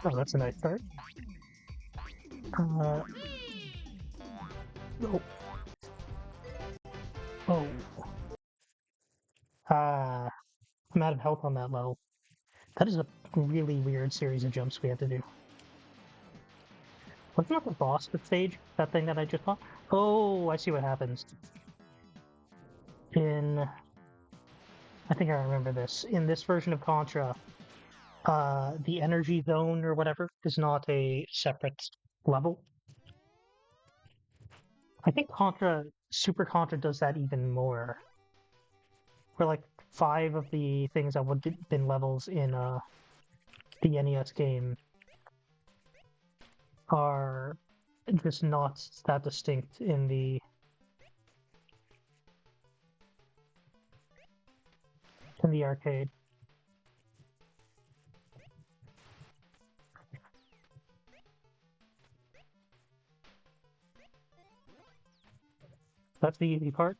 Oh, that's a nice start. Oh. Oh. I'm out of health on that level. That is a really weird series of jumps we had to do. Wasn't that the boss stage? That thing that I just fought? Oh, I see what happens. I think I remember this. In this version of Contra, the energy zone or whatever is not a separate level. I think Super Contra does that even more. Where like 5 of the things that would have been levels in the NES game are just not that distinct in the arcade. That's the easy part.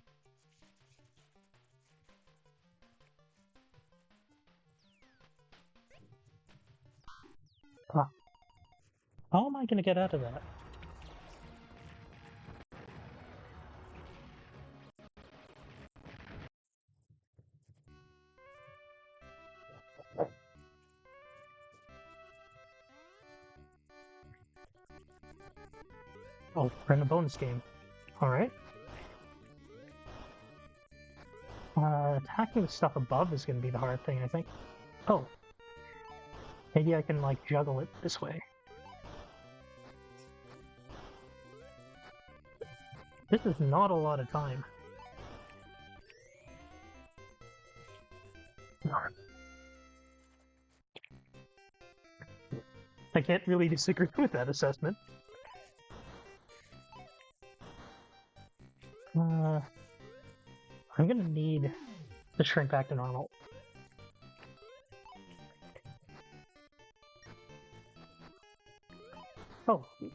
Ah. How am I going to get out of that? Oh, we're in a bonus game. Alright. Attacking the stuff above is going to be the hard thing, I think. Oh. Maybe I can, like, juggle it this way. This is not a lot of time. I can't really disagree with that assessment. I'm gonna need to shrink back to normal. Oh, can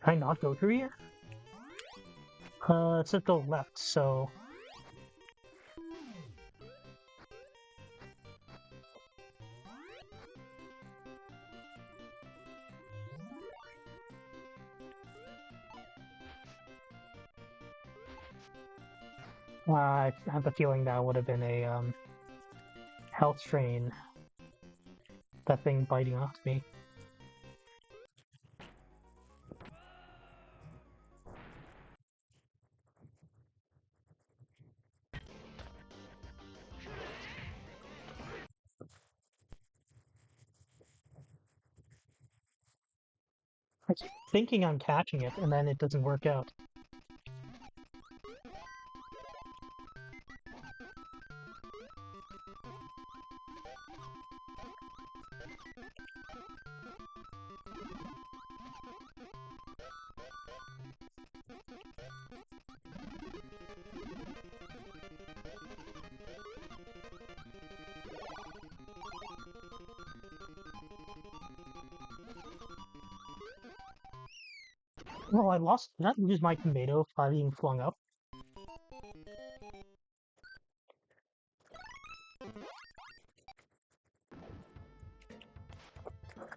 I not go through here? It's at the left, so... I have a feeling that would have been a health strain. That thing biting off me. I keep thinking I'm catching it, and then it doesn't work out. Well, did I lose my tomato by being flung up?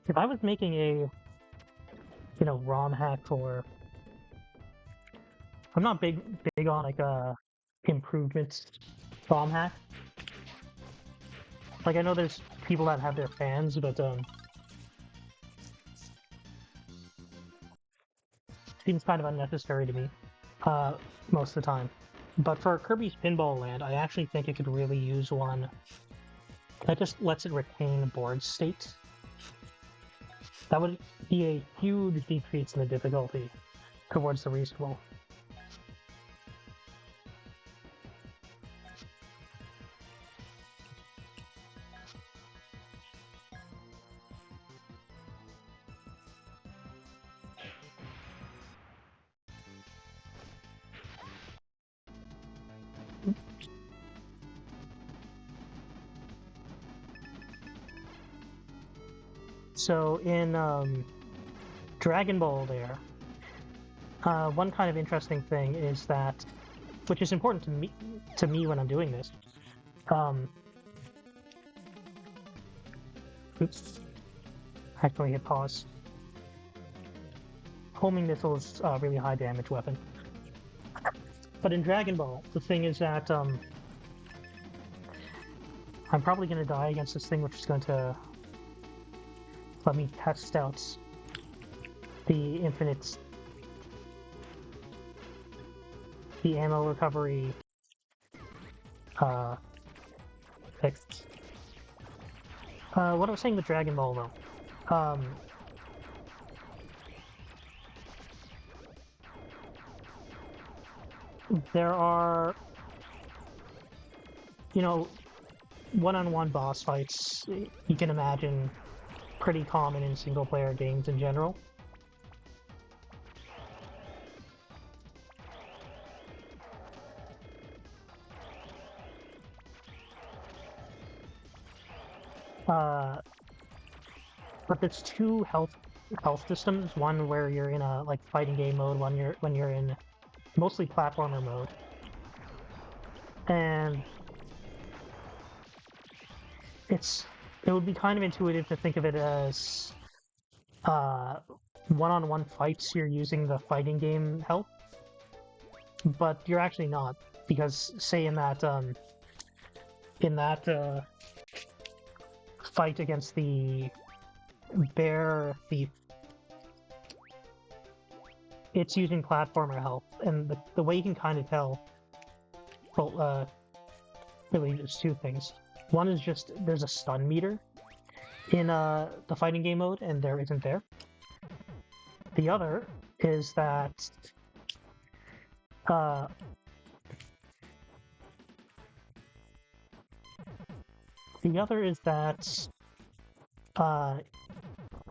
If I was making a, ROM hack for... I'm not big on, like, improvements ROM hack. Like, I know there's people that have their fans, but, seems kind of unnecessary to me, most of the time. But for Kirby's Pinball Land, I actually think it could really use one that just lets it retain board state. That would be a huge decrease in the difficulty towards the reasonable. So in Dragon Ball there, one kind of interesting thing is that, which is important to me when I'm doing this, oops, actually hit pause. Homing missile is a really high damage weapon. But in Dragon Ball, the thing is that I'm probably going to die against this thing, which is going to let me test out the ammo recovery fix. What I was saying with Dragon Ball, though, there are, you know, one-on-one boss fights, you can imagine, pretty common in single-player games in general. But there's two health systems. One where you're in a like fighting game mode, when you're in mostly platformer mode, and it would be kind of intuitive to think of it as one-on-one fights. You're using the fighting game health, but you're actually not, because say in that fight against the bear thief, it's using platformer health, and the way you can kind of tell, well, really there's two things. One is just there's a stun meter in the fighting game mode, and there isn't there. The other is that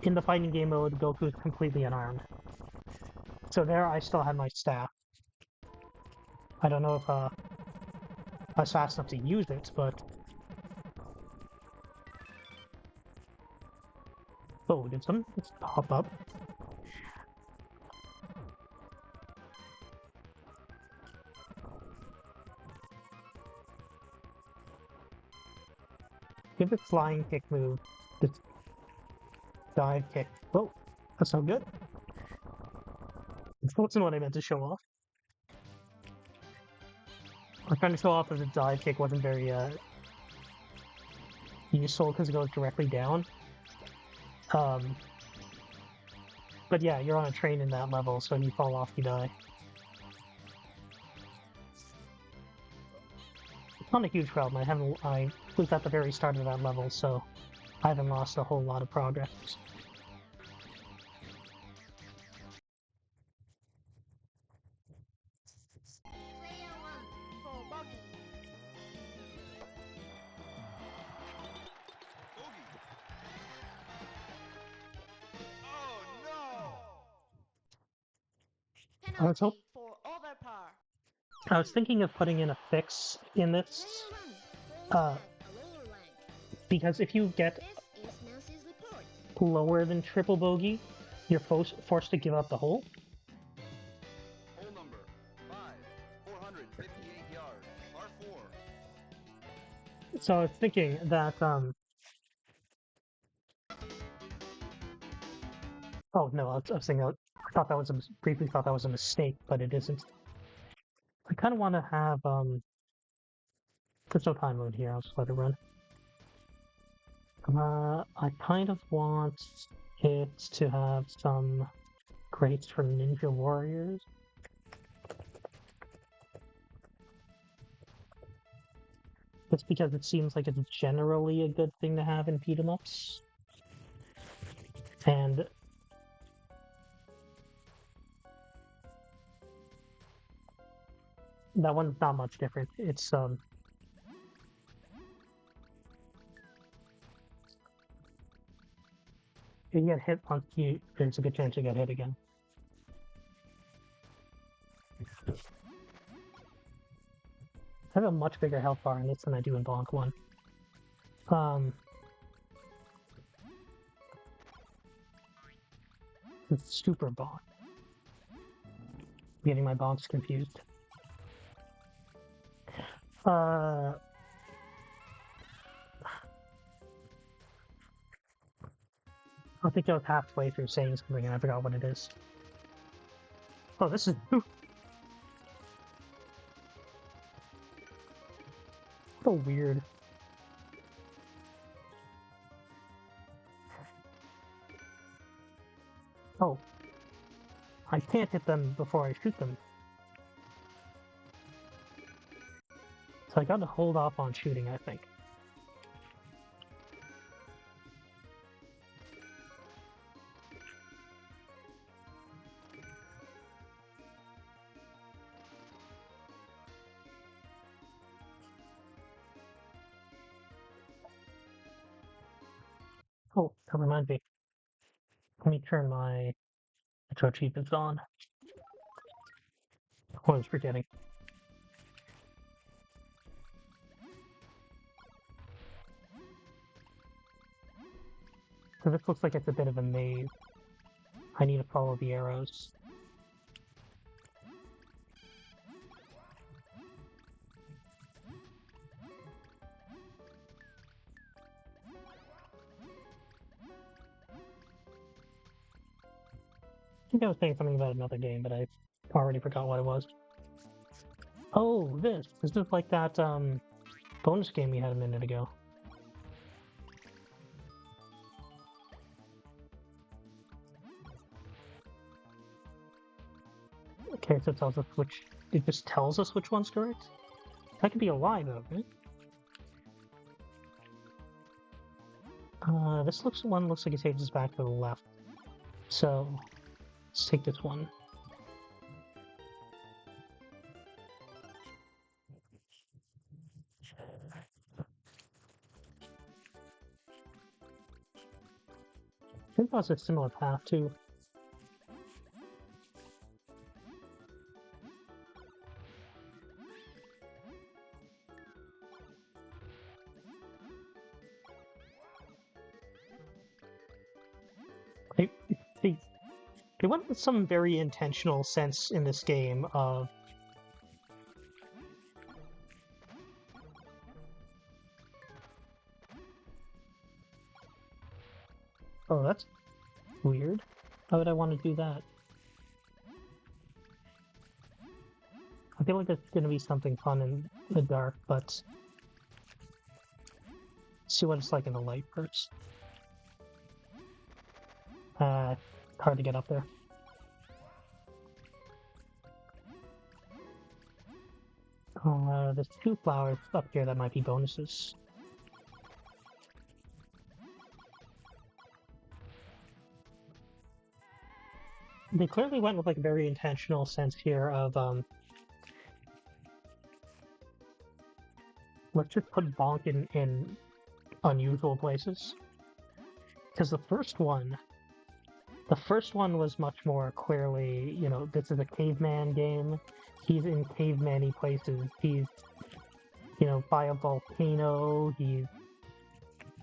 in the fighting game mode, Goku is completely unarmed. So there, I still have my staff. I don't know if I was fast enough to use it, but... Oh, did something just pop up? Give the flying kick move. The dive kick. Oh, that's not good. That wasn't what I meant to show off. I'm trying to show off that the dive kick wasn't very useful because it goes directly down. But yeah, you're on a train in that level, so when you fall off, you die. It's not a huge problem. I was at the very start of that level, so I haven't lost a whole lot of progress. I was thinking of putting in a fix in this, because if you get lower than triple bogey, you're forced to give up the hole. Hole number 5, 458 yards, par 4. So I was thinking that, oh no, I was thinking, I briefly thought that was a mistake, but it isn't. I kind of want to have, there's no time mode here, I'll just let it run. I kind of want it to have some crates for ninja warriors. Just because it seems like it's generally a good thing to have in beat-em-ups. And that one's not much different. It's you get hit once there's a good chance you get hit again. I have a much bigger health bar in this than I do in Bonk 1. It's super Bonk. I'm getting my Bonks confused. I think I was halfway through saying something and I forgot what it is. Oh, this is... What a weird... Oh. I can't hit them before I shoot them. So I gotta hold off on shooting, I think. Oh, that reminds me. Let me turn my intro achievements on. I was forgetting. So this looks like it's a bit of a maze. I need to follow the arrows. I think I was saying something about another game, but I already forgot what it was. Oh, this! This is like that bonus game we had a minute ago. Okay, so it tells us which... It just tells us which one's correct? That could be a lie, though, right? This one looks like it takes us back to the left. So, let's take this one. I think that's a similar path, too. They, they went with some very intentional sense in this game of... Oh, that's weird. Why would I want to do that? I feel like it's going to be something fun in the dark, but... see what it's like in the light first. Hard to get up there. Oh, there's 2 flowers up here that might be bonuses. They clearly went with like a very intentional sense here of let's just put Bonk in unusual places. Because the first one was much more clearly, you know, this is a caveman game. He's in caveman-y places. He's, you know, by a volcano. He's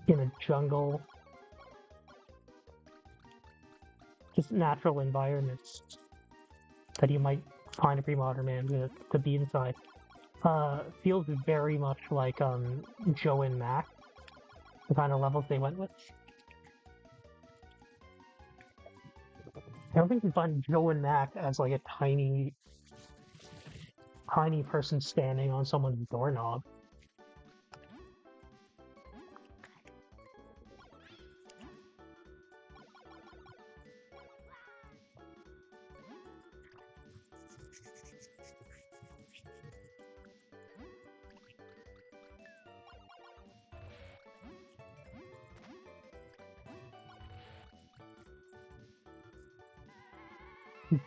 in a jungle. Just natural environments that you might find a pre-modern man to be inside. Feels very much like Joe and Mac, the kind of levels they went with. I don't think you find Joe and Mac as like a tiny person standing on someone's doorknob.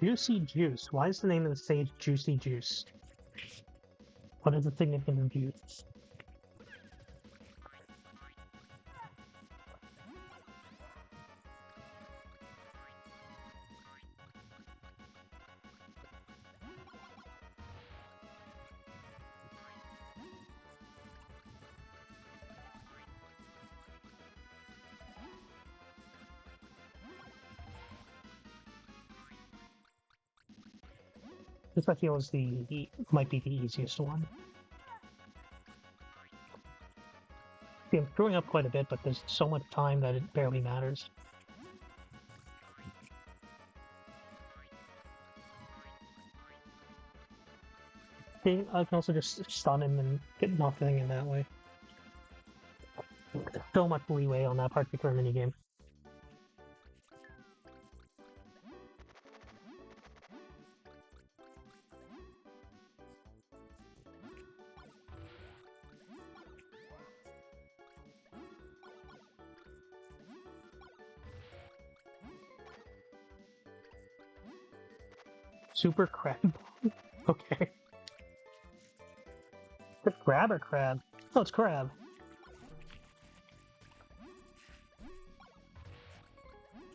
Juicy Juice. Why is the name of the stage Juicy Juice? What is the significance of juice? This I feel is might be the easiest one. See, I'm screwing up quite a bit, but there's so much time that it barely matters. I can also just stun him and get nothing in that way. So much leeway on that particular minigame. Super crab. Okay. It's grab or crab? Oh, it's crab.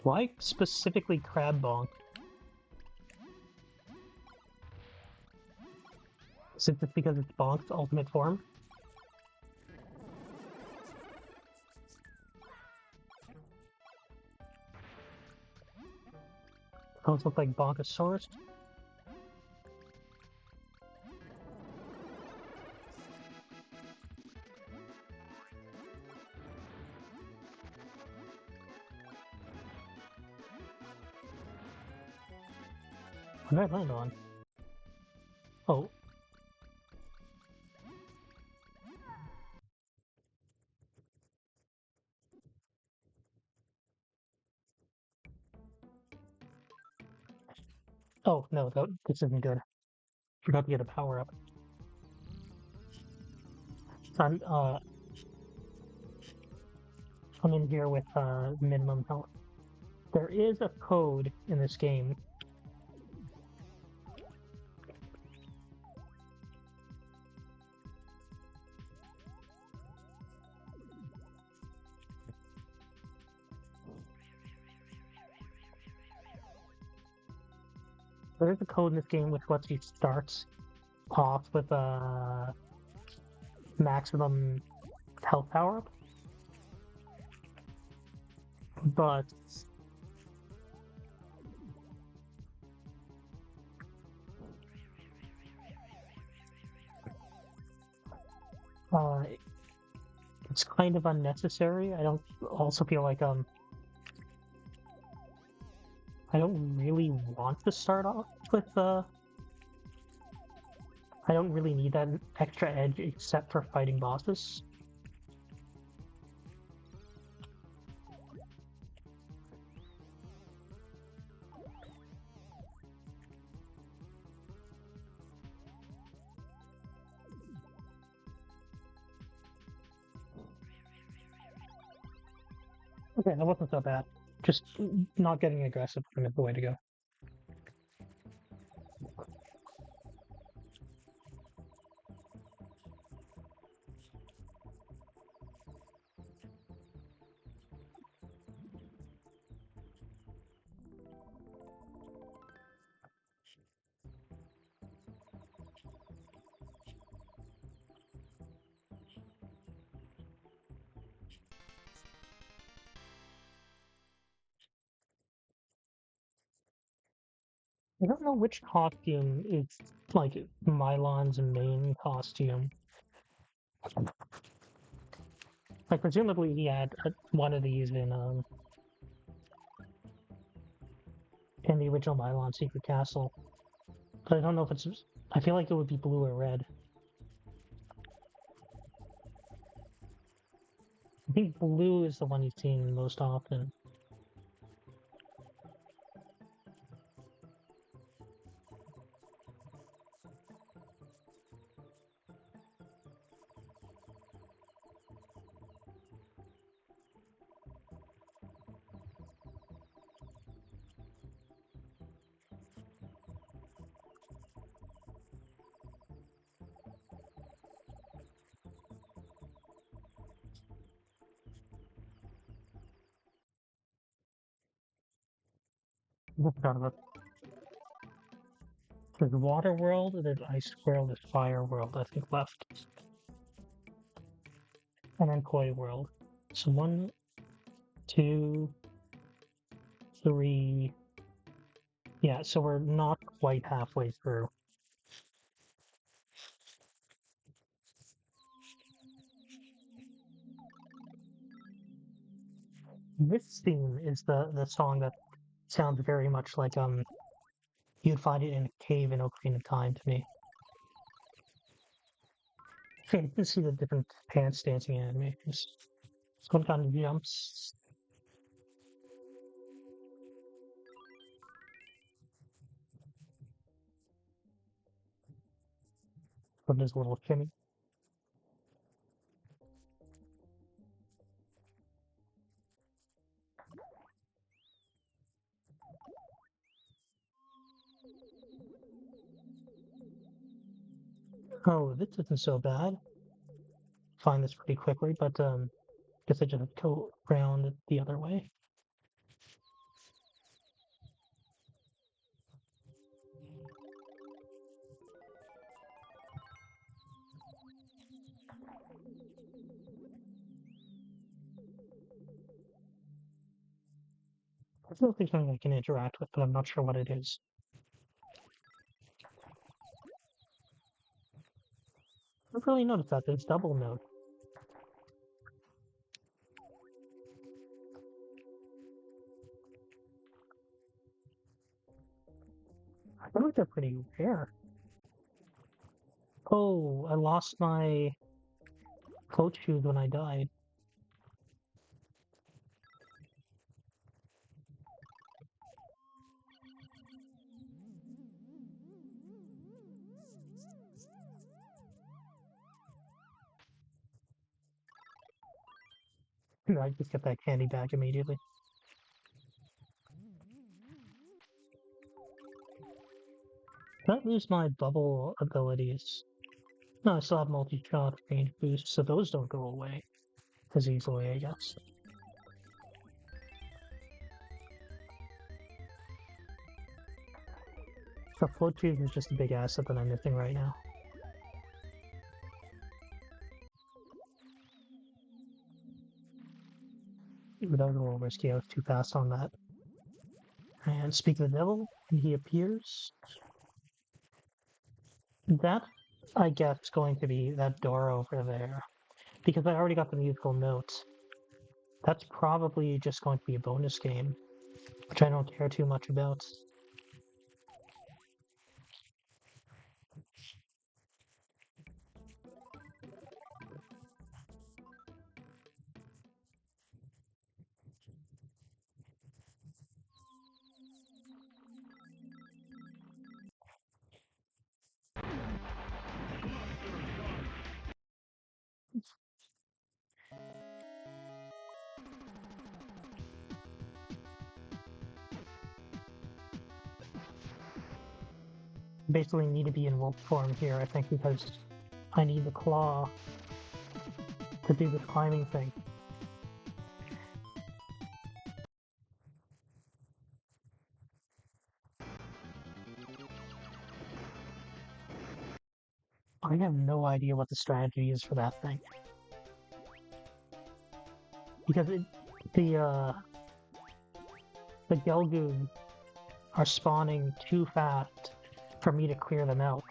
Why specifically crab bonk? Is it just because it's Bonk's ultimate form? Those look like Bonkosaurus. What did I land on? Oh. Oh, no, this isn't good. Forgot to get a power up. I'm, I'm in here with minimum health. There is a code in this game. There is a code in this game which lets you start off with a maximum health power up. But it's kind of unnecessary. I don't also feel like I don't really want to start off with I don't really need that extra edge except for fighting bosses. Okay, that wasn't so bad. Just not getting aggressive is the way to go. I don't know which costume is like Mylon's main costume. Like presumably he had one of these in the original Mylon Secret Castle, but I don't know if it's. I feel like it would be blue or red. I think blue is the one you've seen most often. I forgot about. There's Water World, there's Ice World, there's Fire World, I think left. And then Koi World. So 1, 2, 3. Yeah, so we're not quite halfway through. This theme is the song that sounds very much like you'd find it in a cave in Ocarina of Time to me. Okay, you can see the different pants dancing animations. This one kind of jumps. But there's a little shimmy. Oh, this isn't so bad. Find this pretty quickly, but guess I just go around it the other way. I feel like there's something I can interact with, but I'm not sure what it is. I don't really noticed that there's double note. I feel like they're pretty rare. Oh, I lost my coat shoes when I died. I just get that candy back immediately. Did I lose my bubble abilities? No, I still have multi-shot range boost, so those don't go away as easily, I guess. So float tube is just a big asset that I'm missing right now. That was a little risky. I was too fast on that. And speak of the devil, he appears. That, I guess, is going to be that door over there. Because I already got the musical notes. That's probably just going to be a bonus game, which I don't care too much about. Basically need to be in wolf form here, I think, because I need the claw to do this climbing thing. I have no idea what the strategy is for that thing. Because the Gelgoon are spawning too fast for me to clear them out.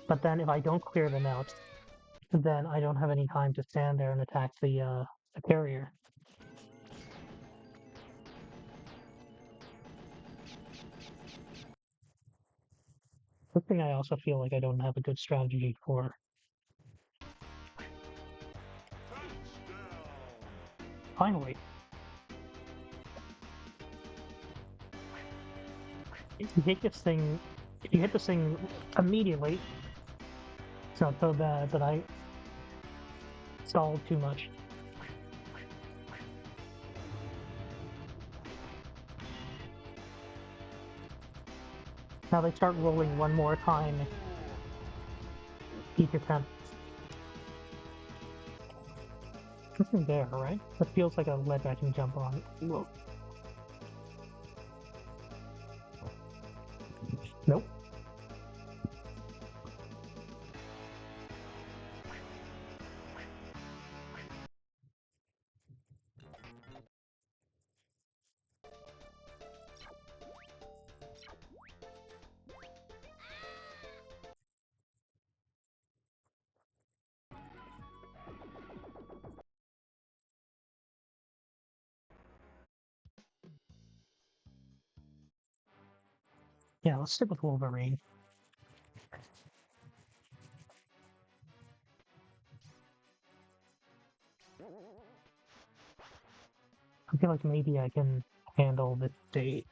But then if I don't clear them out, then I don't have any time to stand there and attack the carrier. One thing I also feel like I don't have a good strategy for. Finally. If you hit this thing immediately, it's not so bad, but I stalled too much. Now they start rolling one more time each attempt. Nothing there, right? That feels like a ledge I can jump on. Whoa. Nope. Yeah, let's stick with Wolverine. I feel like maybe I can handle this state.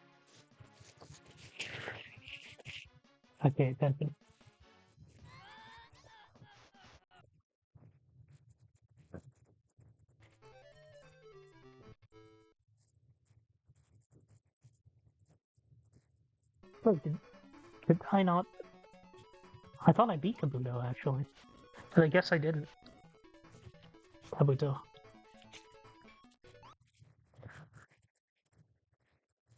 Okay, attention. Wait, did I not? I thought I beat Kabuto, actually. But I guess I didn't. Kabuto.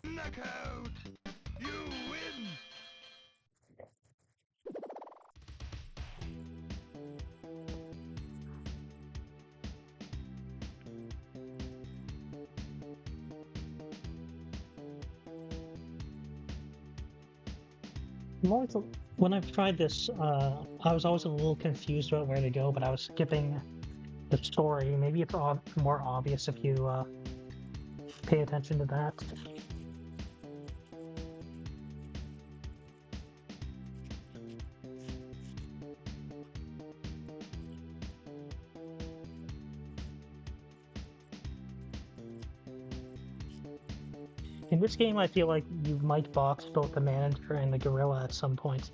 Knockout! You win! When I've tried this, I was always a little confused about where to go, but I was skipping the story. Maybe it's more obvious if you pay attention to that. In this game, I feel like you might box both the manager and the gorilla at some point.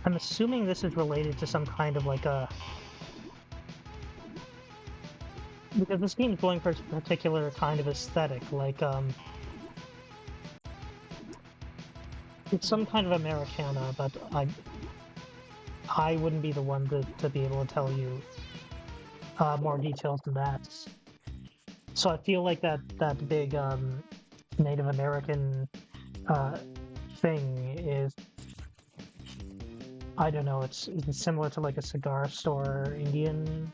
I'm assuming this is related to some kind of like a... Because this game is going for a particular kind of aesthetic, like, it's some kind of Americana, but I wouldn't be the one to be able to tell you more details than that. So I feel like that big Native American uh, thing is, I don't know, it's similar to like a cigar store Indian.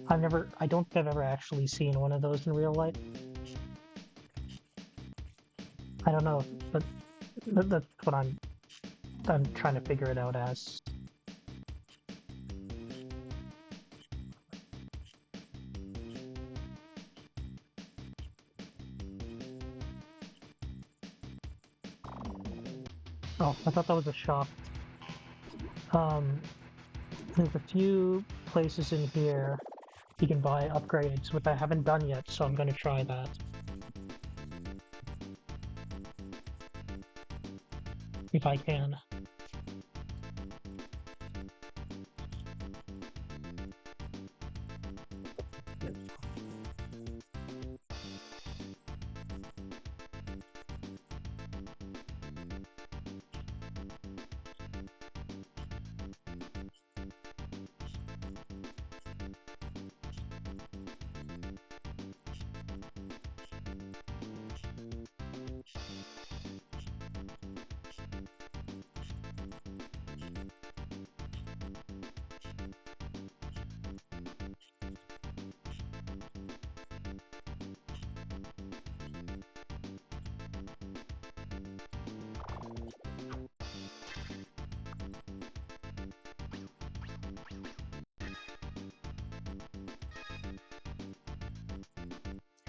I don't think I've ever actually seen one of those in real life. I don't know, but that's what I'm trying to figure it out as. Oh, I thought that was a shop. There's a few places in here you can buy upgrades, which I haven't done yet, so I'm gonna try that. If I can.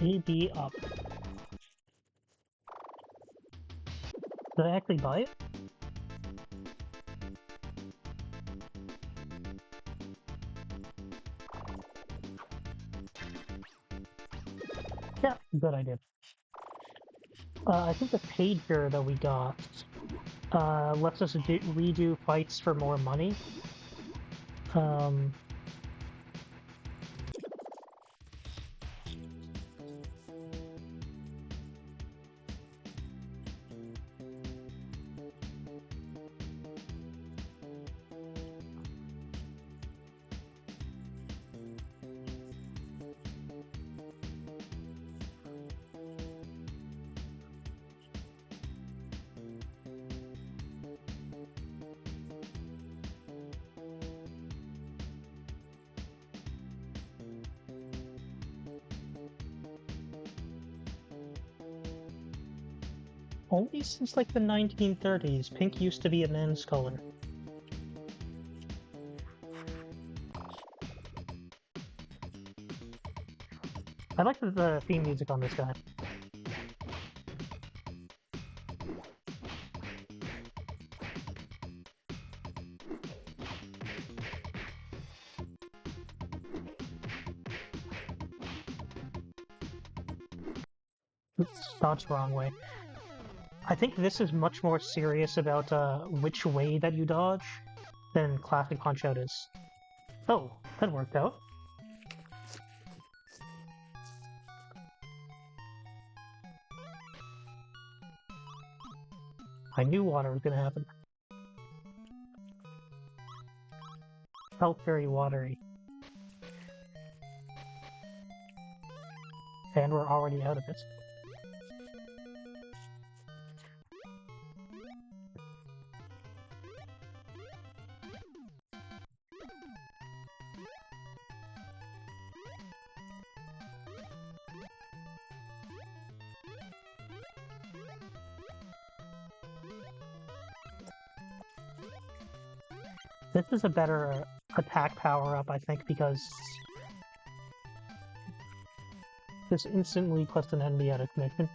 AB up. Did I actually buy it? Yeah, good, I did. I think the pager that we got lets us redo fights for more money. Um, Only since like the 1930s, pink used to be a men's color. I like the theme music on this guy. Oops, dodged the wrong way. I think this is much more serious about which way that you dodge than classic Punch-Out is. Oh, that worked out. I knew water was gonna happen. Felt very watery. And we're already out of it. This is a better attack power-up, I think, because this instantly puts an enemy out of commission.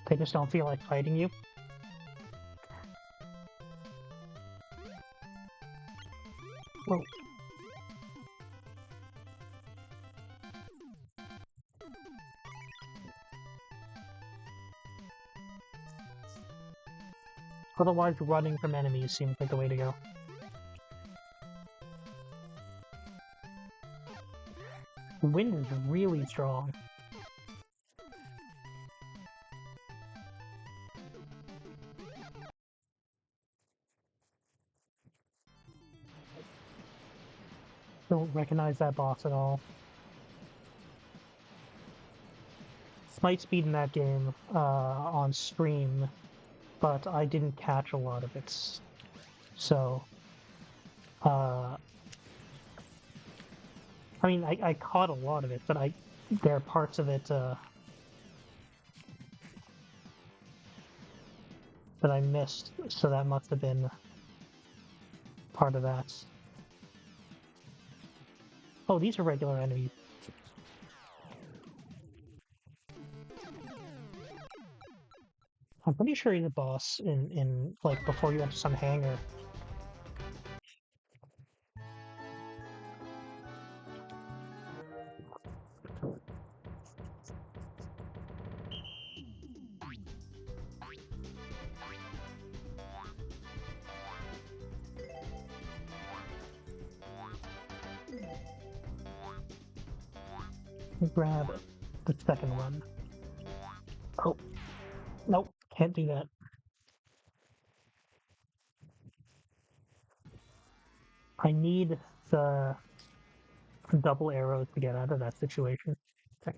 They just don't feel like fighting you. Whoa. Otherwise, running from enemies seems like the way to go. The wind is really strong. Don't recognize that boss at all. Smite speed in that game on stream, but I didn't catch a lot of it. So, I mean, I caught a lot of it, but there are parts of it that I missed, so that must have been part of that. Oh, these are regular enemies. I'm pretty sure he's a boss in like before you enter some hangar. Grab the second one. Oh, nope, can't do that. I need the double arrows to get out of that situation. Okay.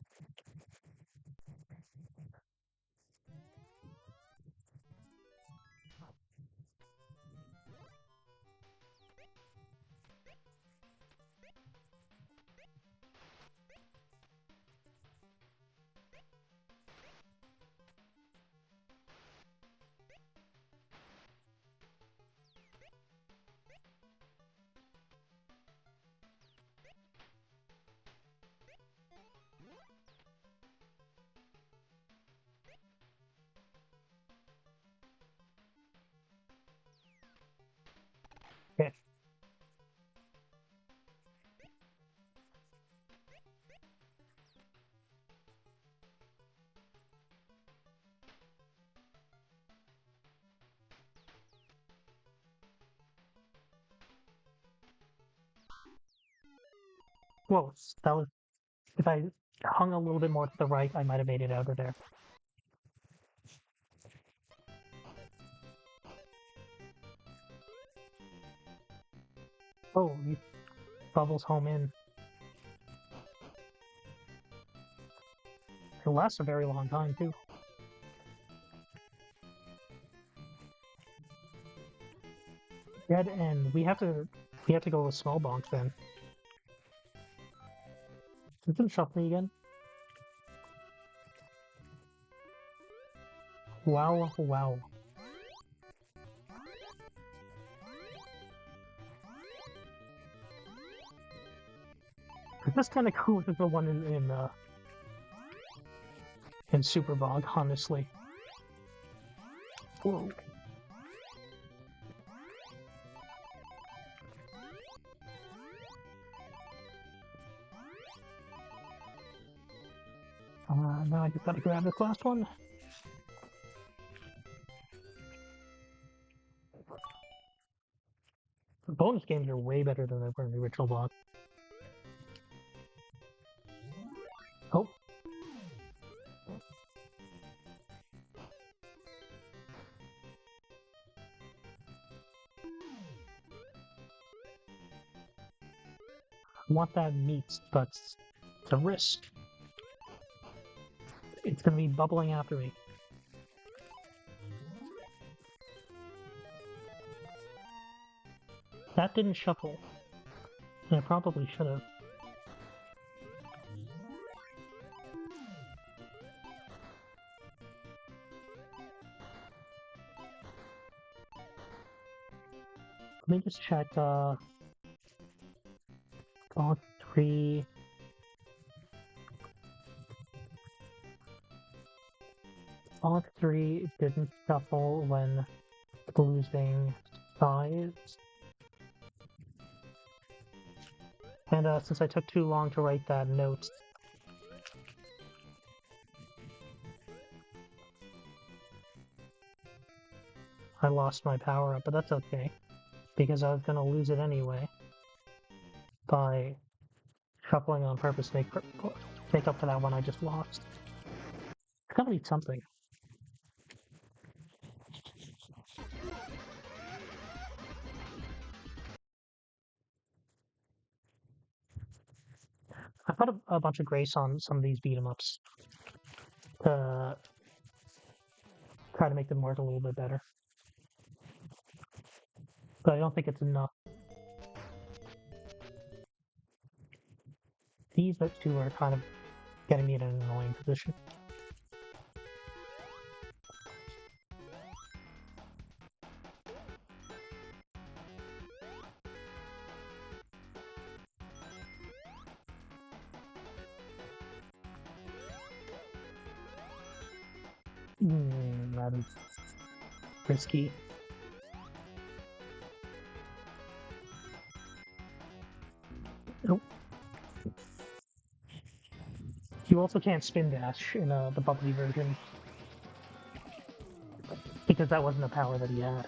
Okay. Whoa, that was... If I hung a little bit more to the right, I might have made it out of there. Oh, these bubbles home in. It lasts a very long time, too. Dead end. We have to go with small bonk then. Isn't shuffling again? Wow, wow. That's kind of cool with the one in Super Bog, honestly. Whoa. Now I just gotta grab this last one. The bonus games are way better than they were in the original block. Oh. I want that meat, but it's a risk. It's gonna be bubbling after me. That didn't shuffle. I probably should have. Let me just check, Bonk 3. Bonk 3 didn't shuffle when losing size. And since I took too long to write that note, I lost my power up, but that's okay, because I was gonna lose it anyway by shuffling on purpose to make up for that one I just lost. It's gotta be something. I put a bunch of grace on some of these beat 'em ups to try to make them work a little bit better, but I don't think it's enough. These two are kind of getting me in an annoying position. That is risky. Nope. You also can't spin dash in the bubbly version, because that wasn't a power that he had.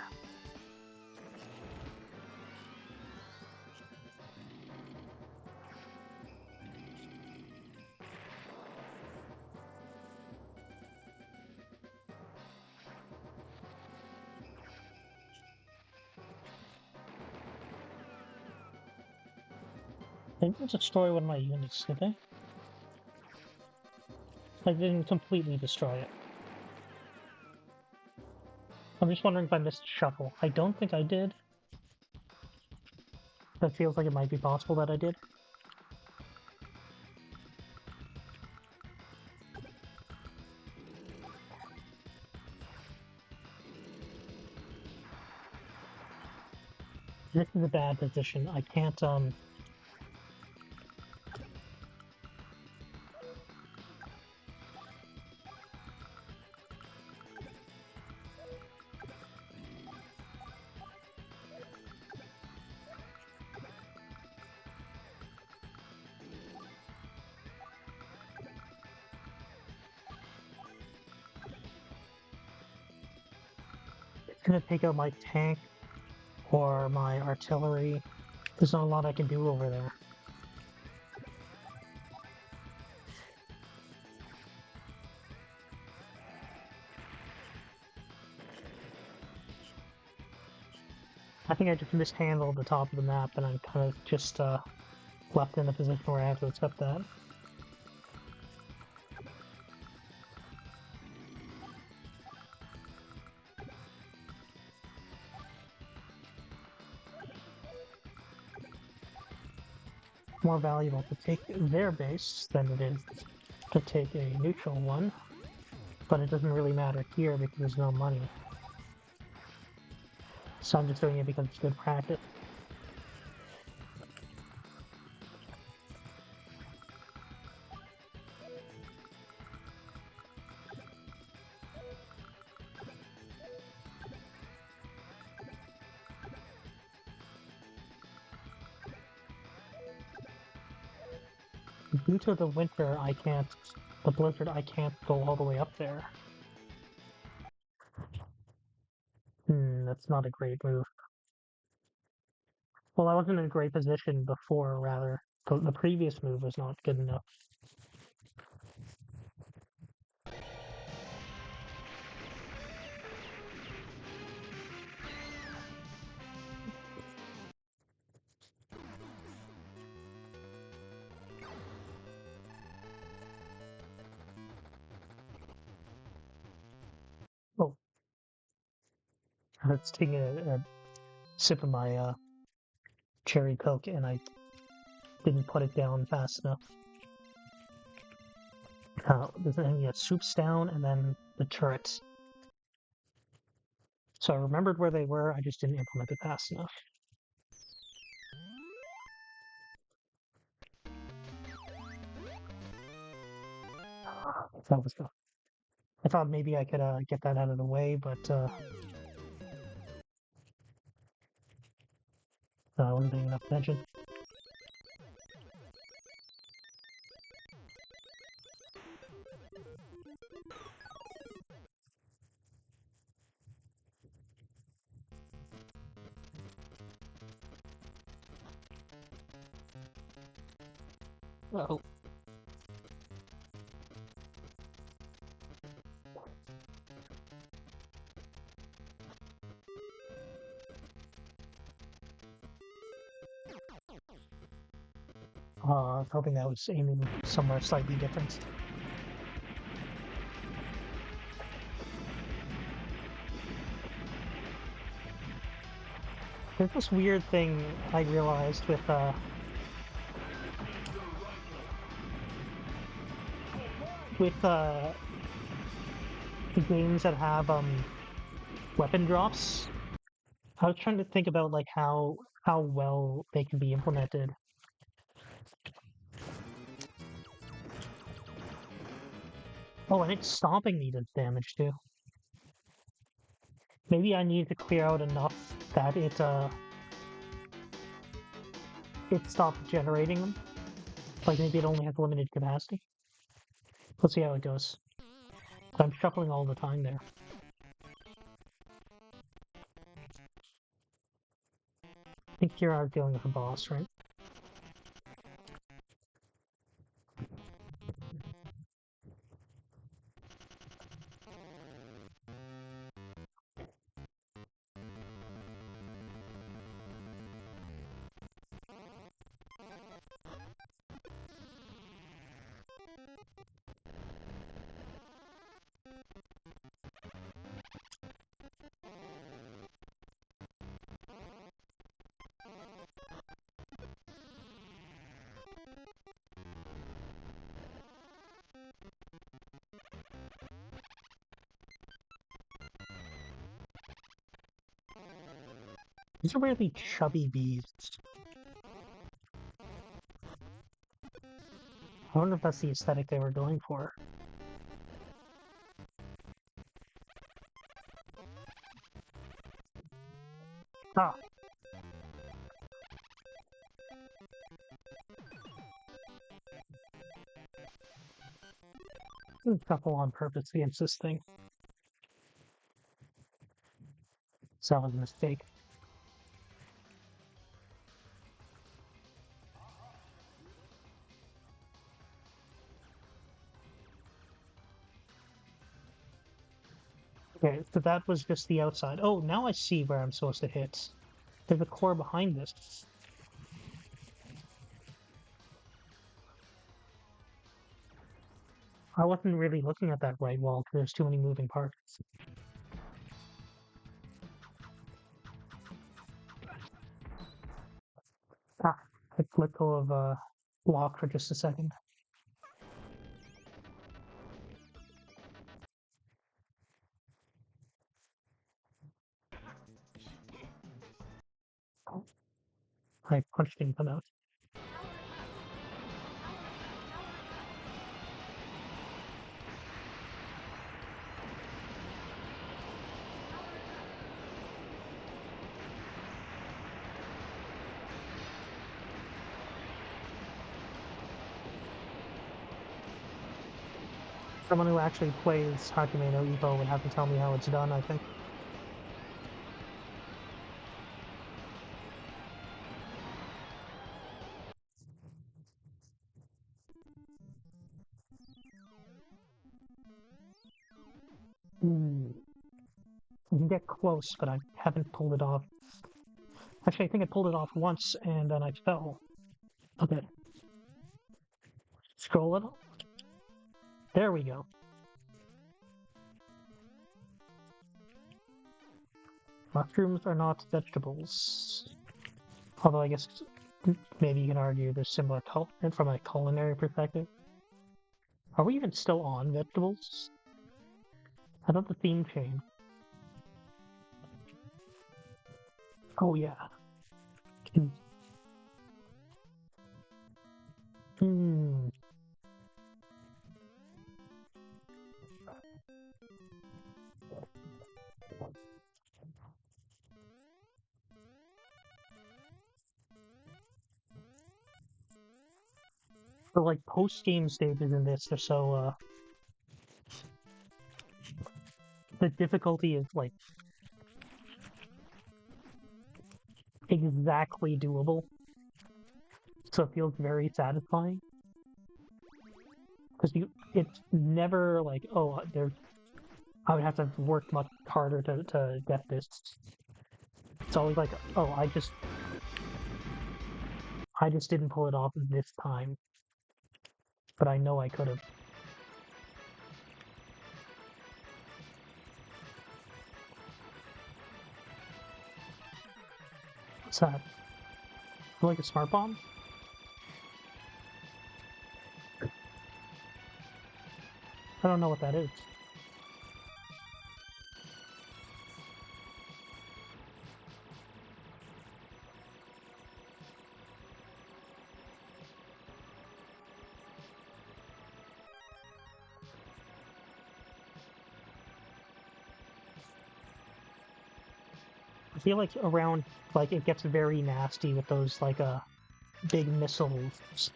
They didn't destroy one of my units, did they? I didn't completely destroy it. I'm just wondering if I missed shuffle. I don't think I did. That feels like it might be possible that I did. This is a bad position. I can't, it's gonna take out my tank or my artillery. There's not a lot I can do over there. I think I just mishandled the top of the map, and I'm kind of just left in a position where I have to accept that. More valuable to take their base than it is to take a neutral one. But it doesn't really matter here because there's no money. So I'm just doing it because it's good practice. Due to the winter, the blizzard, I can't go all the way up there. That's not a great move. Well, I wasn't in a great position before, rather. The previous move was not good enough. Oh, I was taking a sip of my cherry Coke, and I didn't put it down fast enough. The soup's down, and then the turrets. So I remembered where they were, I just didn't implement it fast enough. That was good. I thought maybe I could get that out of the way, but I wasn't paying enough attention. Oh, I was hoping that was aiming somewhere slightly different. There's this weird thing I realized with the games that have weapon drops. I was trying to think about like how well they can be implemented. Oh, and it's stomping me does damage too. Maybe I need to clear out enough that it stops generating them. Like maybe it only has limited capacity. Let's see how it goes. I'm shuffling all the time there. I think here I'm dealing with a boss, right? These are really chubby beasts. I wonder if that's the aesthetic they were going for. Ah, shuffle on purpose against this thing. So that was a mistake. Okay, so that was just the outside. Oh, now I see where I'm supposed to hit. There's a core behind this. I wasn't really looking at that right wall because there's too many moving parts. Ah, I let go of block for just a second. My punch didn't come out. Someone who actually plays Hakame no Ippo would have to tell me how it's done, I think. I can get close, but I haven't pulled it off. Actually, I think I pulled it off once, and then I fell. Okay. Scroll it. There we go. Mushrooms are not vegetables. Although I guess maybe you can argue they're similar from a culinary perspective. Are we even still on vegetables? I thought the theme changed. Oh yeah. Hmm. The like post-game stages in this are so the difficulty is like exactly doable. So it feels very satisfying. Because it's never like, oh, I would have to work much harder to get this. It's always like, oh, I just didn't pull it off this time, but I know I could have. What's that? Like a smart bomb? I don't know what that is. I feel like around, like, it gets very nasty with those, like, big missiles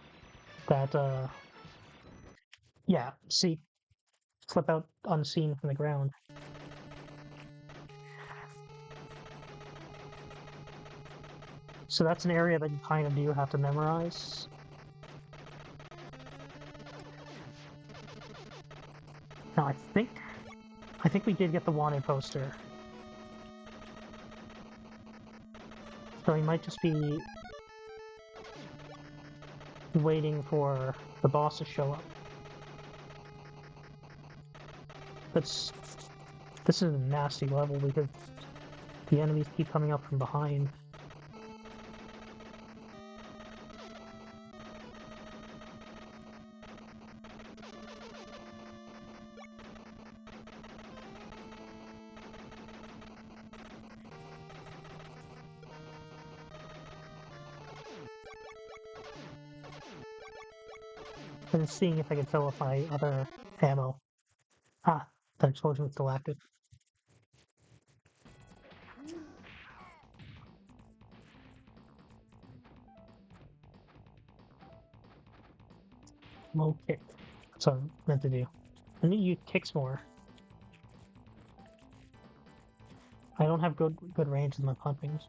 that, yeah, see, slip out unseen from the ground. So that's an area that you kind of do have to memorize. Now, I think we did get the wanted poster. So we might just be waiting for the boss to show up. This is a nasty level because the enemies keep coming up from behind. And seeing if I can fill up my other ammo. Ah, the explosion was still active. Low kick. That's what I'm meant to do. I need to use kicks more. I don't have good range with my punchings.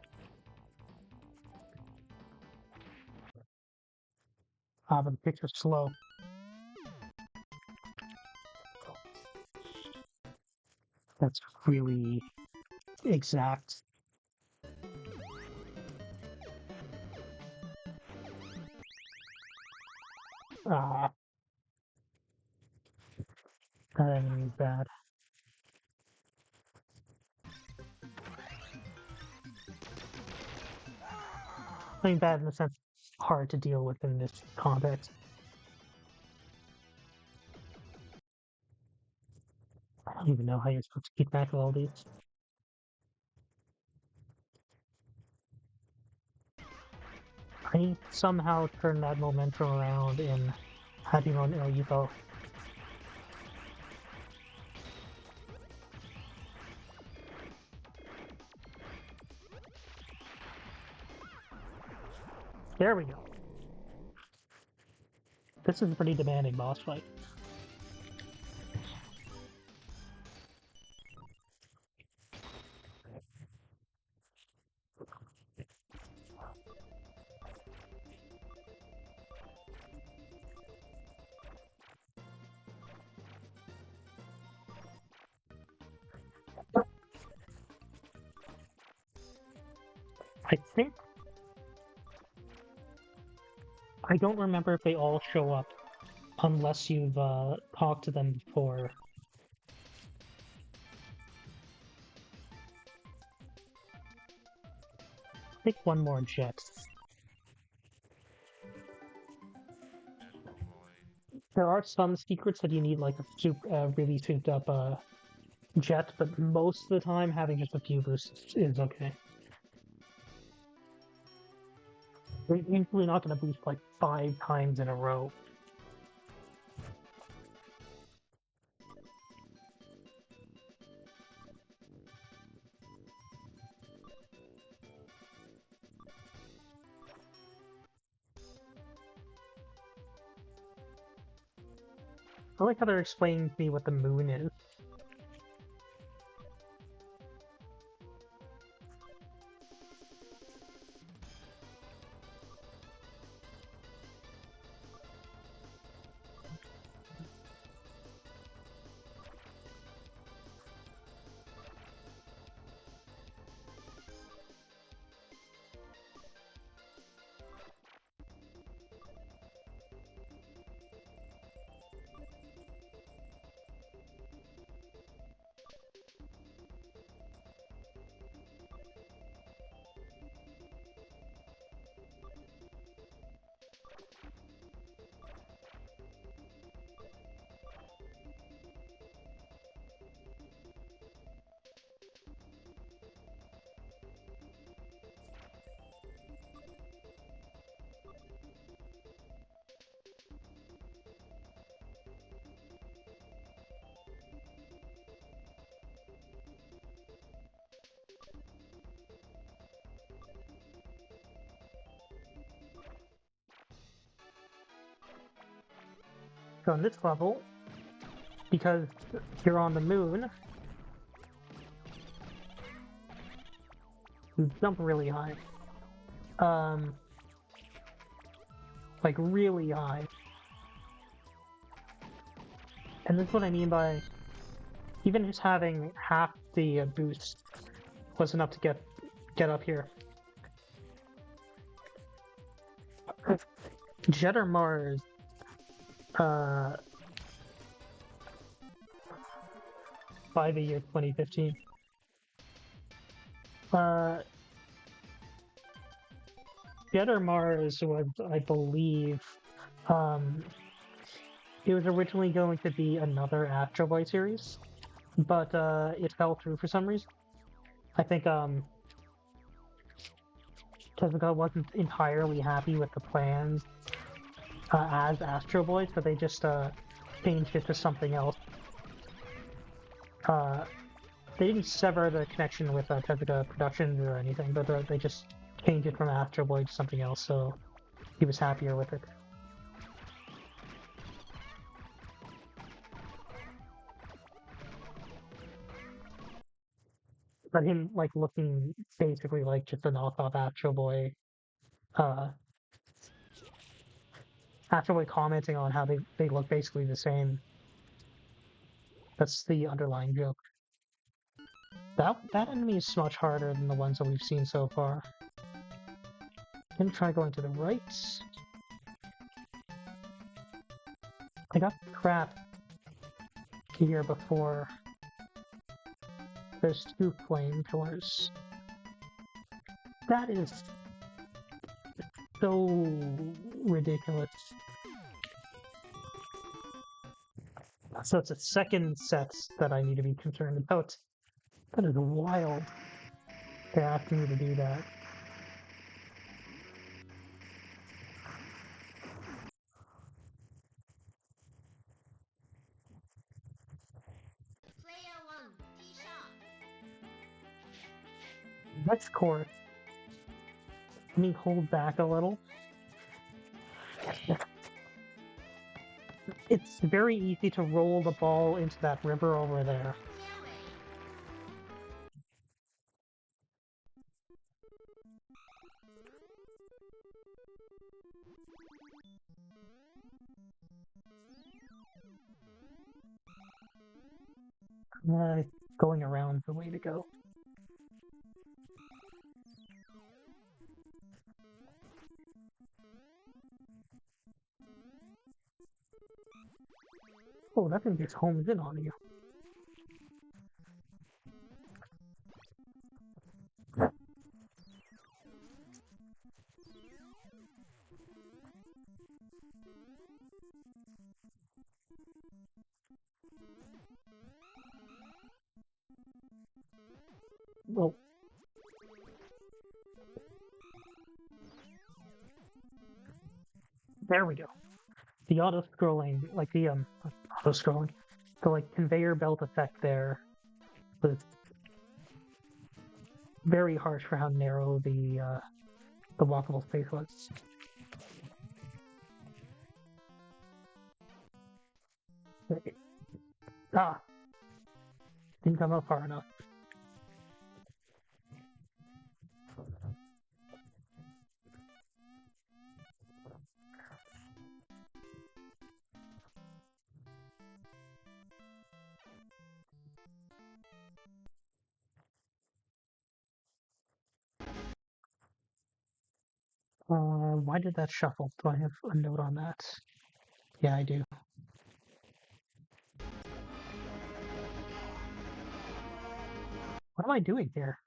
Ah, but the kicks are slow. That's really exact. Ah, that enemy is bad. I mean, bad in the sense hard to deal with in this context. I don't even know how you're supposed to keep track of all these. I need to somehow turn that momentum around in Hajime no Ippo. There we go. This is a pretty demanding boss fight. I don't remember if they all show up unless you've talked to them before. I think one more jet. There are some secrets that you need like a really souped up jet, but most of the time having just a few boosts is okay. You're usually not going to boost like 5 times in a row. I like how they're explaining to me what the moon is. So on this level, because you're on the moon, you jump really high. Like really high. And this is what I mean by even just having half the boost was enough to get up here. Jet or Mars, 5 a year 2015. Jet or Mars was, I believe, it was originally going to be another Astro Boy series, but it fell through for some reason. I think Tezuka wasn't entirely happy with the plans as Astro Boy, so they just changed it to something else. They didn't sever the connection with Tezuka Productions or anything, but they just changed it from Astro Boy to something else, so he was happier with it. But him like looking basically like just a knockoff Astro Boy, Astro Boy commenting on how they look basically the same. That's the underlying joke. That enemy is much harder than the ones that we've seen so far. I'm gonna try going to the right. I got crap here before. There's 2 flamethrowers. That is so ridiculous. So it's a second set that I need to be concerned about. That is wild. They're asking me to do that. Next course, let me hold back a little. It's very easy to roll the ball into that river over there. Going around the way to go. Oh, that thing just homes in on you. Well, there we go. The auto-scrolling, like the auto-scrolling, the like conveyor belt effect there was very harsh for how narrow the walkable space was. Ah, didn't come up far enough. Why did that shuffle? Do I have a note on that? Yeah, I do. What am I doing here?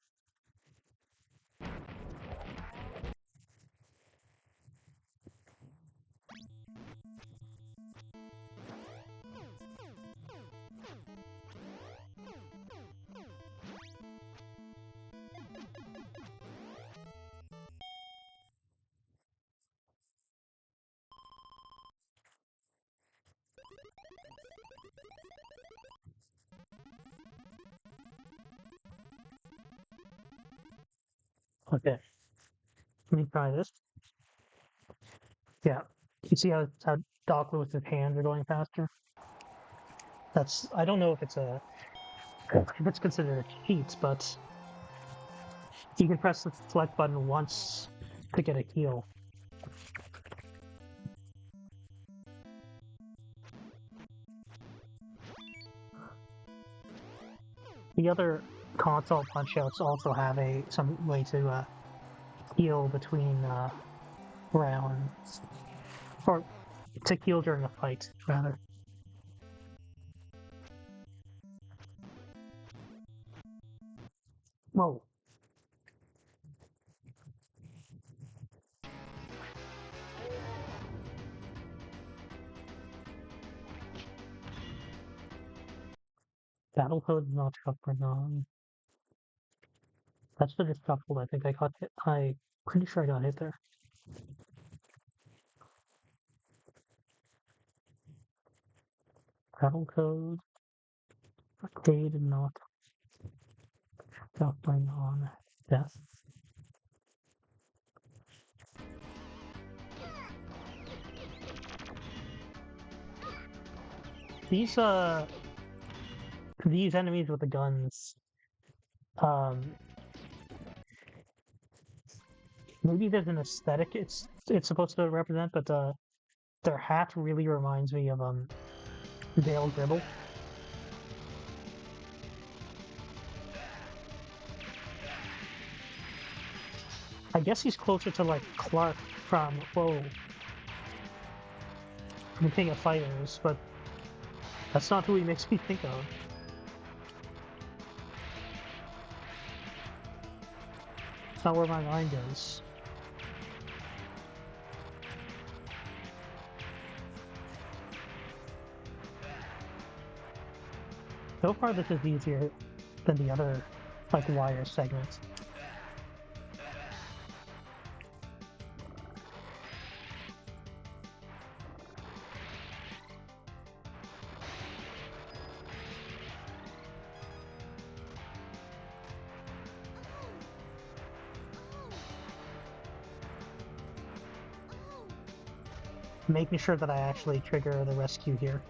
Okay, let me try this. Yeah, you see how Doc Lewis's hands are going faster? That's, I don't know if it's considered a cheat, but you can press the select button once to get a heal. The other console punch-outs also have some way to heal between rounds, or to heal during a fight, rather. Whoa. Battle code not shuffling on. That's for the shuffle. I think I got hit. I'm pretty sure I got hit there. Battle code. Arcade not shuffling on. Death. These enemies with the guns, maybe there's an aesthetic it's supposed to represent, but their hat really reminds me of Dale Gribble. I guess he's closer to like Clark from the King of Fighters, but that's not who he makes me think of. It's not where my mind goes. So far, this is easier than the other, like, wire segments. making sure that I actually trigger the rescue here.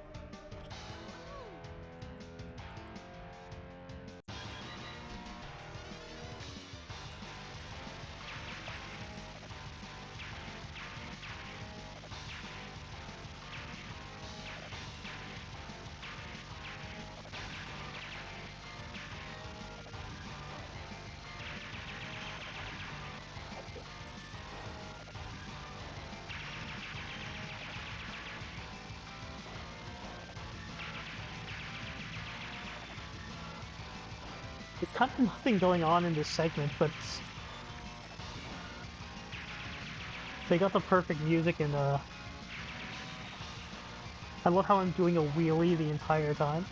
There's kind of nothing going on in this segment, but they got the perfect music, and I love how I'm doing a wheelie the entire time.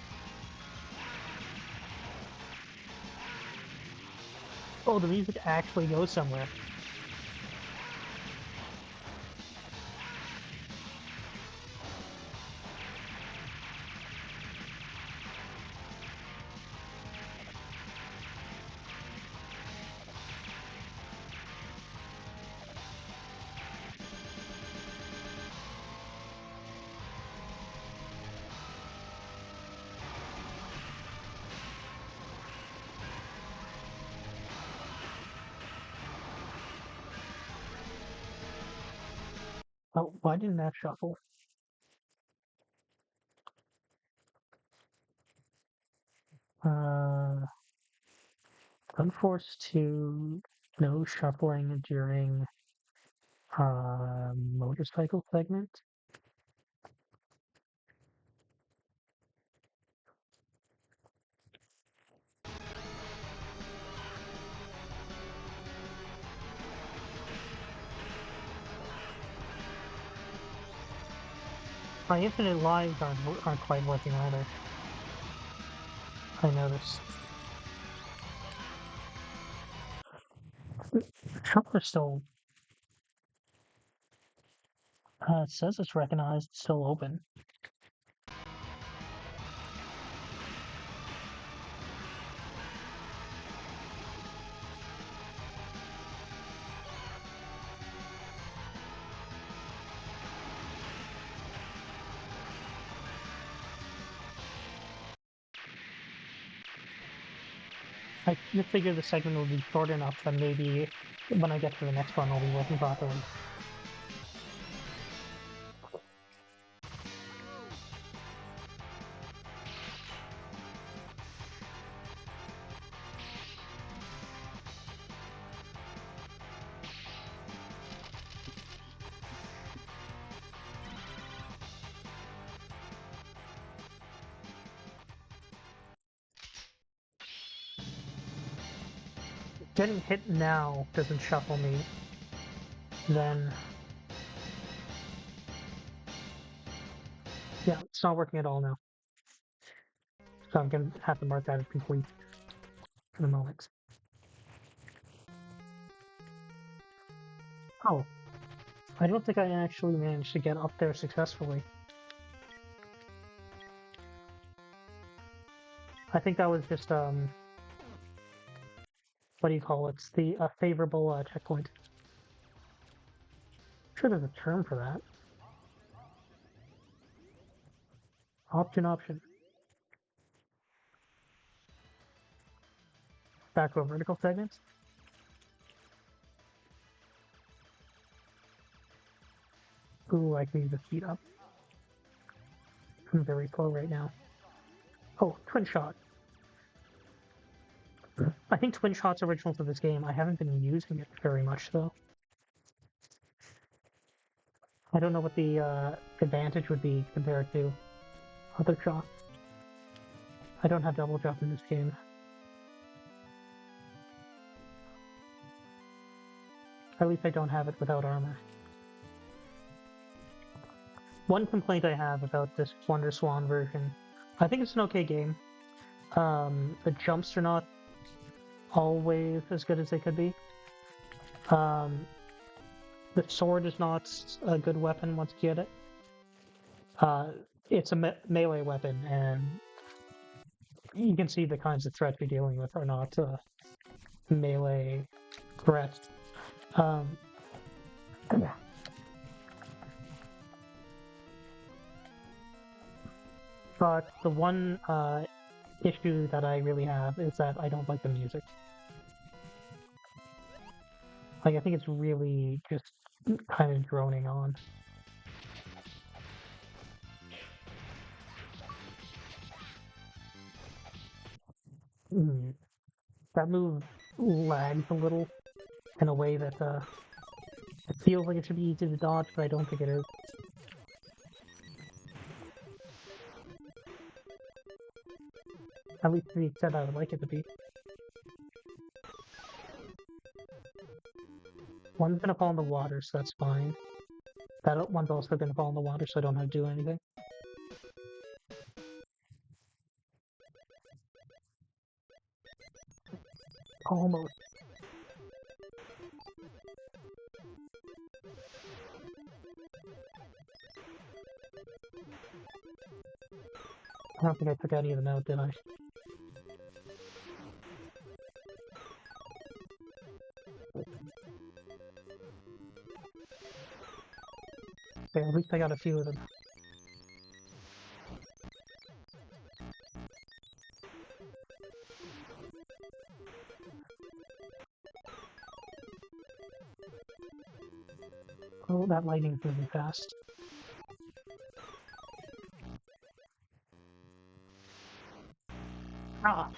Oh, the music actually goes somewhere. Oh, why didn't that shuffle? Unforced to no shuffling during motorcycle segment. My infinite lives aren't quite working either. I noticed. Shuffler still it says it's recognized, still open. I just figured the segment would be short enough that maybe when I get to the next one, I'll be working properly. Getting hit now doesn't shuffle me, then yeah, it's not working at all now. So I'm gonna have to mark that as complete for the moment. Oh, I don't think I actually managed to get up there successfully. I think that was just what do you call it? It's the favorable checkpoint. I'm sure there's a term for that. Option. Back row vertical segments. Ooh, I can use the speed up. I'm very slow right now. Oh, twin shot. I think twin shot's original to this game. I haven't been using it very much though. I don't know what the advantage would be compared to other shots. I don't have double jump in this game. At least I don't have it without armor. One complaint I have about this WonderSwan version, I think it's an okay game. The jumps are not always as good as they could be. The sword is not a good weapon once you get it. It's a melee weapon, and you can see the kinds of threats you're dealing with are not melee threats. Um, But the one issue that I really have is that I don't like the music. Like, I think it's really just kind of droning on. That move lags a little in a way that it feels like it should be easy to dodge, but I don't think it is. At least to the extent I would like it to be. One's gonna fall in the water, so that's fine. That one's also gonna fall in the water, so I don't have to do anything. Almost. I don't think I took any of them out, did I? Okay, at least I got a few of them. Oh, that lightning's moving fast. Ah!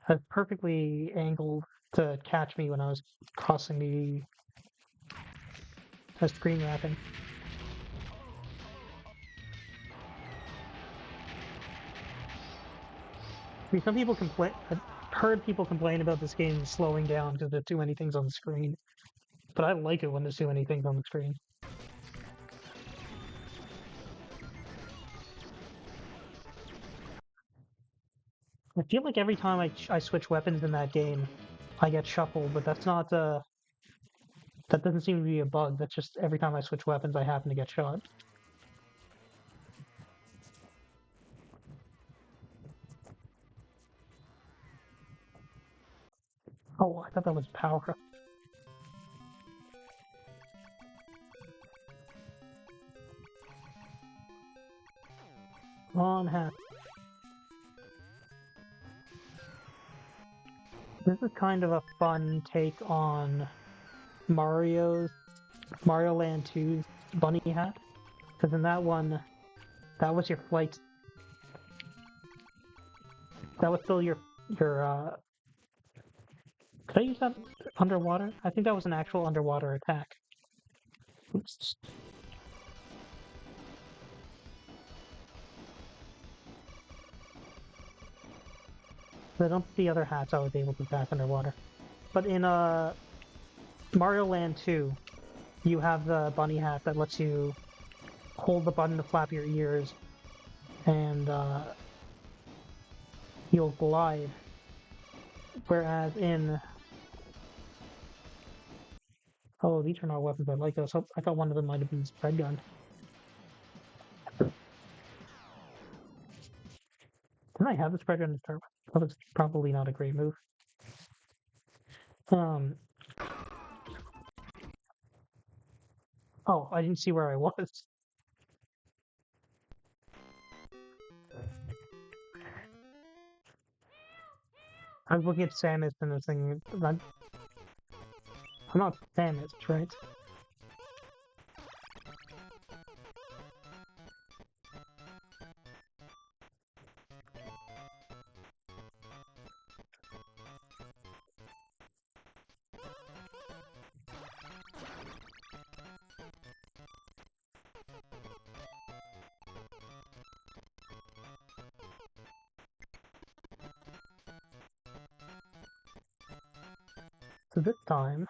That's perfectly angled to catch me when I was crossing the screen wrapping. I mean, some people complain. I've heard people complain about this game slowing down because there's too many things on the screen. But I like it when there's too many things on the screen. I feel like every time I switch weapons in that game, I get shuffled, but that's not that doesn't seem to be a bug. That's just every time I switch weapons, I happen to get shot. Oh, I thought that was power up. On hat. This is kind of a fun take on Mario Land 2's bunny hat. Because in that one, that was your flight. That was still your could I use that underwater? I think that was an actual underwater attack. Oops. I don't think the other hats I was able to attack underwater. But in Mario Land 2, you have the bunny hat that lets you hold the button to flap your ears, and you'll glide. Whereas in... Oh, these are not weapons I like. I thought one of them might have been spread gun. Didn't I have the spread gun to start with? That was probably not a great move. Oh, I didn't see where I was. I was looking at Samus and I was thinking, I'm not Samus, right? So this time,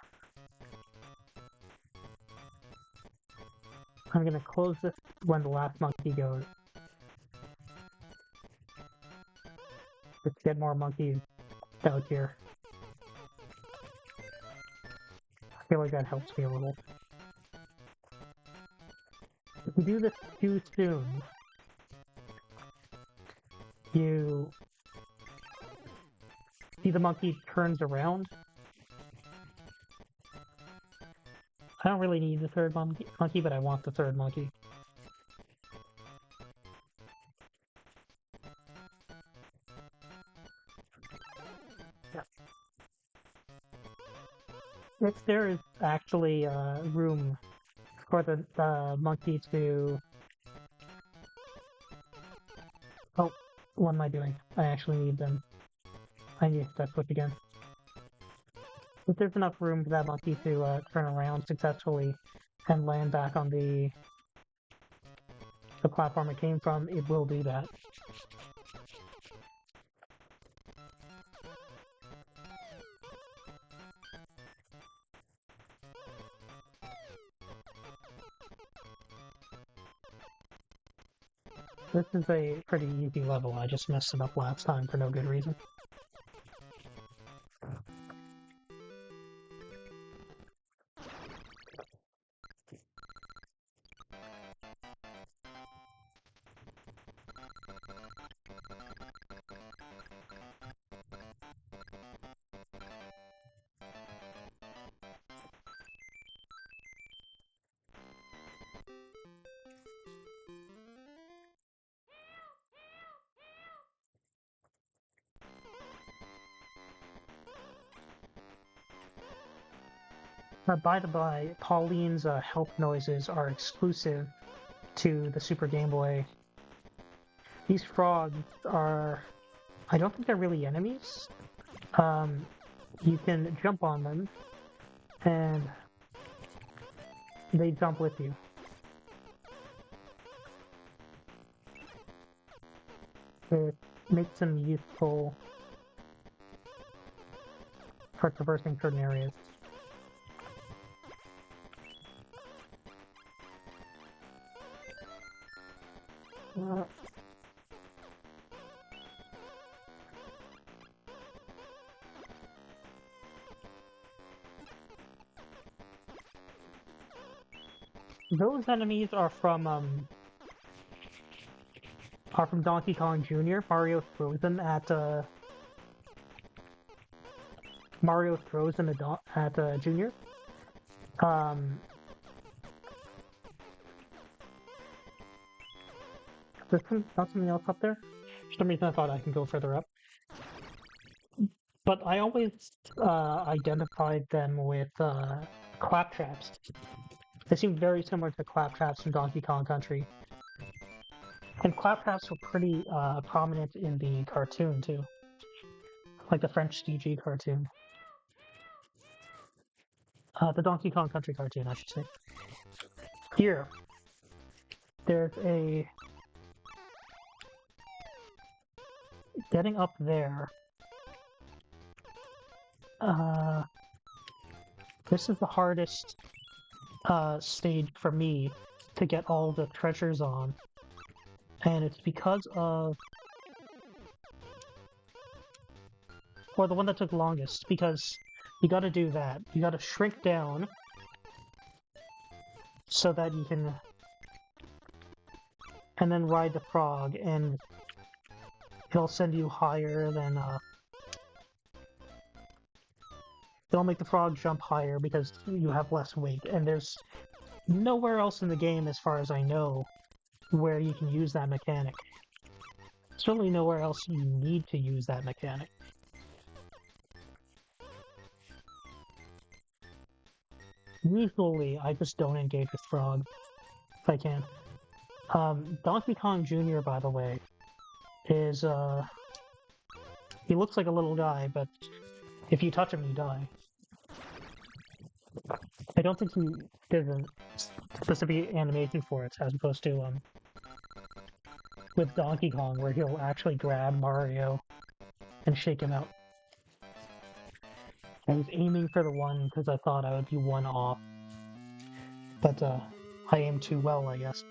I'm gonna close this when the last monkey goes. Let's get more monkeys out here. I feel like that helps me a little. If you do this too soon, you see the monkey turns around. I don't really need the third monkey, but I want the third monkey. Yeah. If there is actually room for the monkey to... Oh, what am I doing? I actually need them. I need that switch again. If there's enough room for that monkey to turn around successfully and land back on the platform it came from, it will do that. This is a pretty easy level, I just messed it up last time for no good reason. By the by, Pauline's health noises are exclusive to the Super Game Boy. These frogs are... I don't think they're really enemies. You can jump on them, and they jump with you. It makes them useful for traversing certain areas. Those enemies are from Donkey Kong Jr. Mario throws them at Junior. There's not something else up there. For some reason, I thought I can go further up. But I always identified them with claptraps. They seem very similar to claptraps from Donkey Kong Country. And claptraps were pretty prominent in the cartoon, too. Like the French CG cartoon. The Donkey Kong Country cartoon, I should say. Here, there's a... Getting up there... this is the hardest stage for me to get all the treasures on. And it's because of... Or the one that took longest, because you gotta do that. You gotta shrink down so that you can... And then ride the frog, and it'll send you higher than... It'll make the frog jump higher because you have less weight, and there's nowhere else in the game, as far as I know, where you can use that mechanic. Certainly nowhere else you need to use that mechanic. Usually, I just don't engage with frog, if I can. Donkey Kong Jr., by the way, is, he looks like a little guy, but if you touch him, you die. I don't think there's a specific animation for it, as opposed to, with Donkey Kong, where he'll actually grab Mario and shake him out. I was aiming for the one because I thought I would be one off. But, I aimed too well, I guess.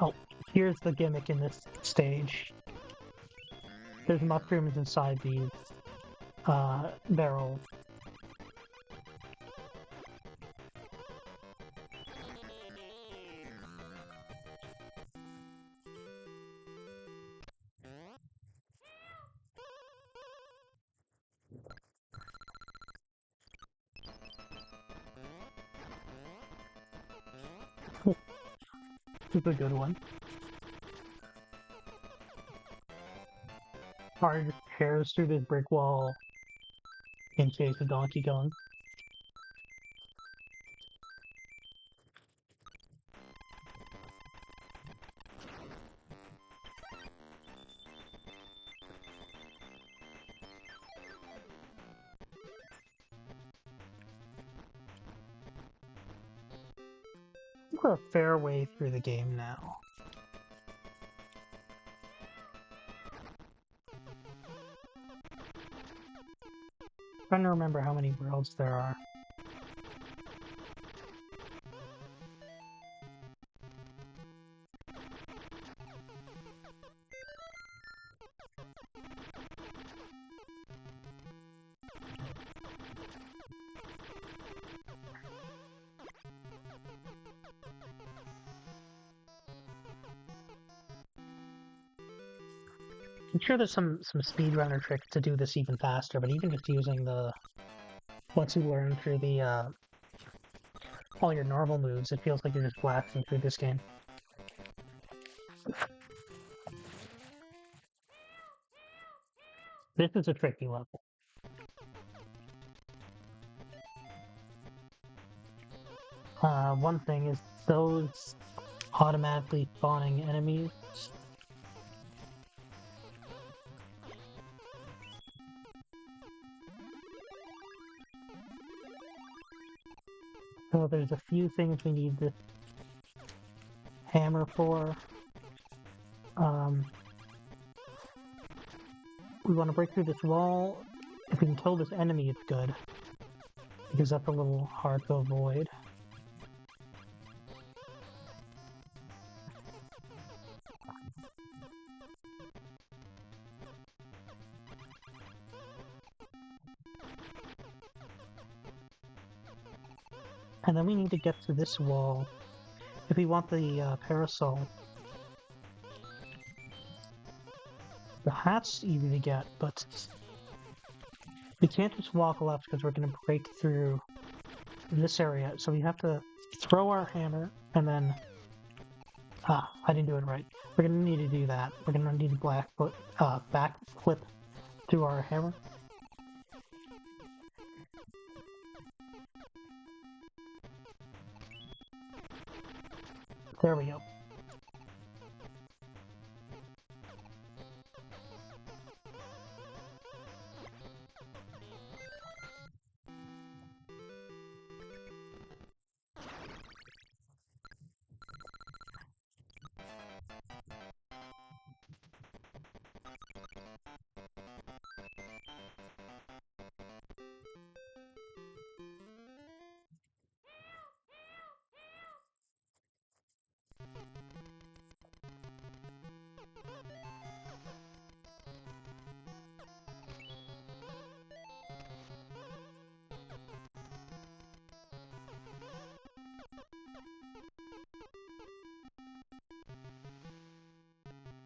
Oh, here's the gimmick in this stage. There's mushrooms inside the barrel. It's a good one. Mario just tears through this brick wall in chase of Donkey Kong. We're a fair way through the game now. Trying to remember how many worlds there are. I'm sure there's some speedrunner tricks to do this even faster, but even just using the what you learn through the all your normal moves, it feels like you're just blasting through this game. This is a tricky level. One thing is those automatically spawning enemies. So there's a few things we need this hammer for. We want to break through this wall. If we can kill this enemy, it's good. Because that's a little hard to avoid. And then we need to get to this wall if we want the parasol. The hat's easy to get, but we can't just walk left because we're going to break through this area. So we have to throw our hammer and then... Ah, I didn't do it right. We're going to need to do that. We're going to need to backflip through our hammer. There we go.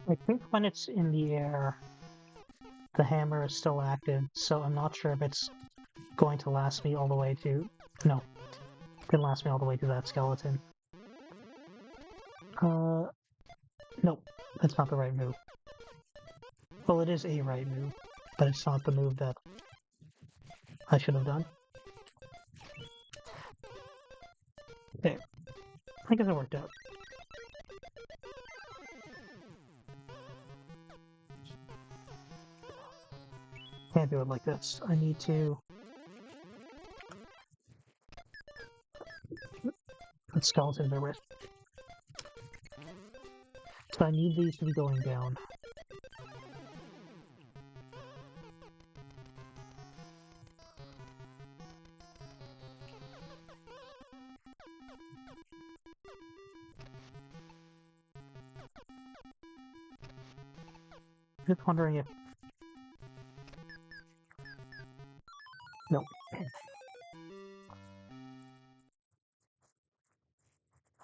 I think when it's in the air, the hammer is still active, so I'm not sure if it's going to last me all the way to... No, it didn't last me all the way to that skeleton. Nope, that's not the right move. Well, it is a right move, but it's not the move that I should have done. There. I guess it worked out. Can't do it like this. I need to... Put skeleton in my wrist. So I need these to be going down. Just wondering if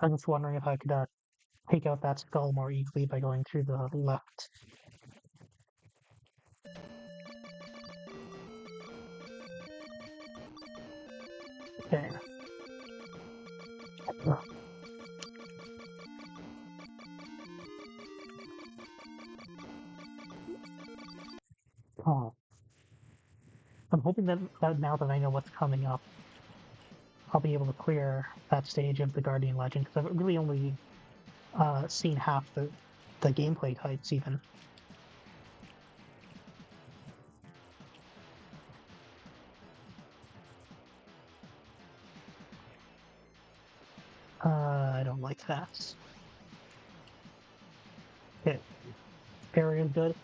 I was just wondering if I could take out that skull more easily by going through the left. Okay. Oh. I'm hoping that now that I know what's coming up, I'll be able to clear that stage of the Guardian Legend, because I've really only seen half the gameplay heights even. I don't like that. Okay, area's good.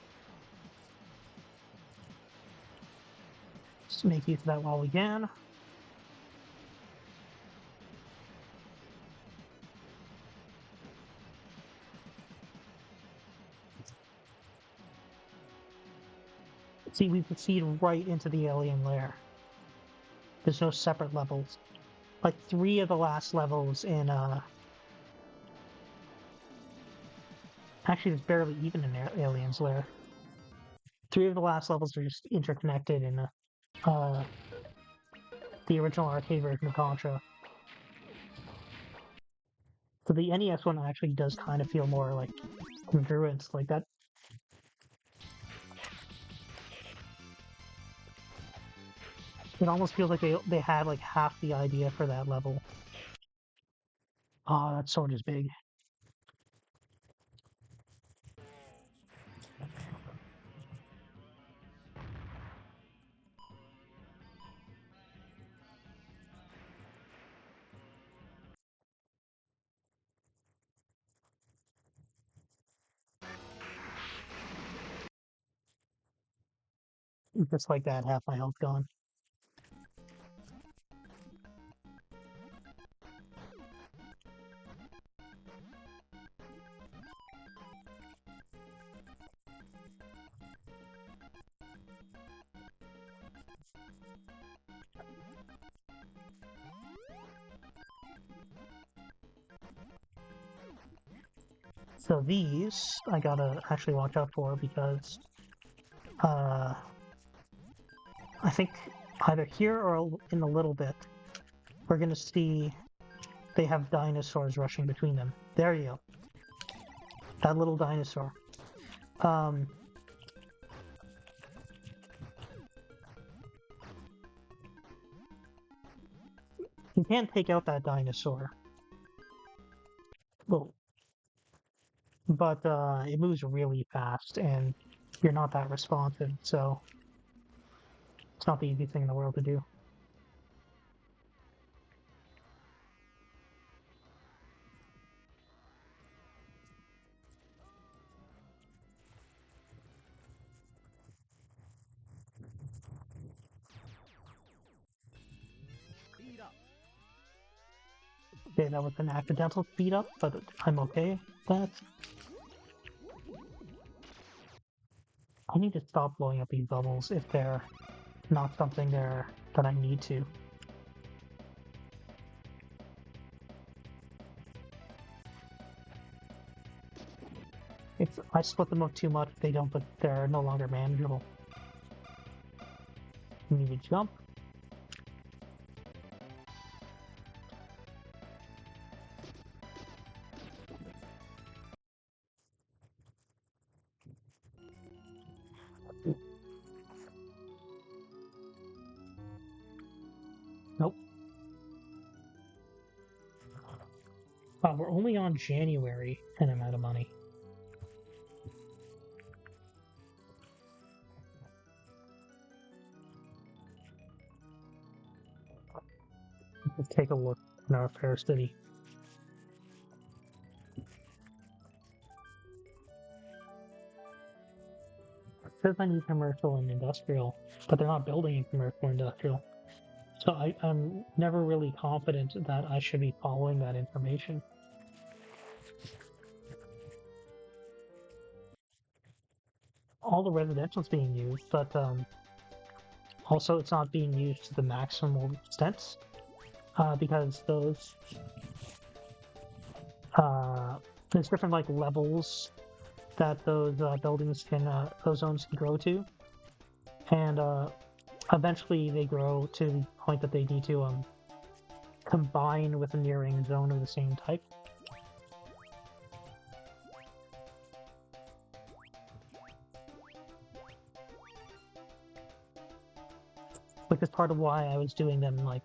Just make use of that while we can. See, we proceed right into the alien lair. There's no separate levels. Like 3 of the last levels in actually there's barely even an alien's lair. 3 of the last levels are just interconnected in the original arcade version of Contra. So the NES one actually does kind of feel more like congruent, like that. It almost feels like they had like half the idea for that level. Ah, that sword is big. Just like that, half my health gone. So these I gotta actually watch out for because I think either here or in a little bit we're gonna see they have dinosaurs rushing between them. There you go. That little dinosaur. You can't take out that dinosaur. Well, but it moves really fast and you're not that responsive, so it's not the easiest thing in the world to do. Okay, that was an accidental speed up, but I'm okay with that. I need to stop blowing up these bubbles if they're not something there that I need to. If I split them up too much, they don't, but they're no longer manageable. You need to jump. Nope. Wow, we're only on January and I'm out of money. Let's take a look in our fair city. It says I need commercial and industrial, but they're not building in commercial and industrial. So I'm never really confident that I should be following that information. All the residential's being used, but also it's not being used to the maximum extent because those there's different like levels that those buildings can, those zones can grow to, and eventually they grow to the point that they need to combine with a nearing zone of the same type. Which is part of why I was doing them like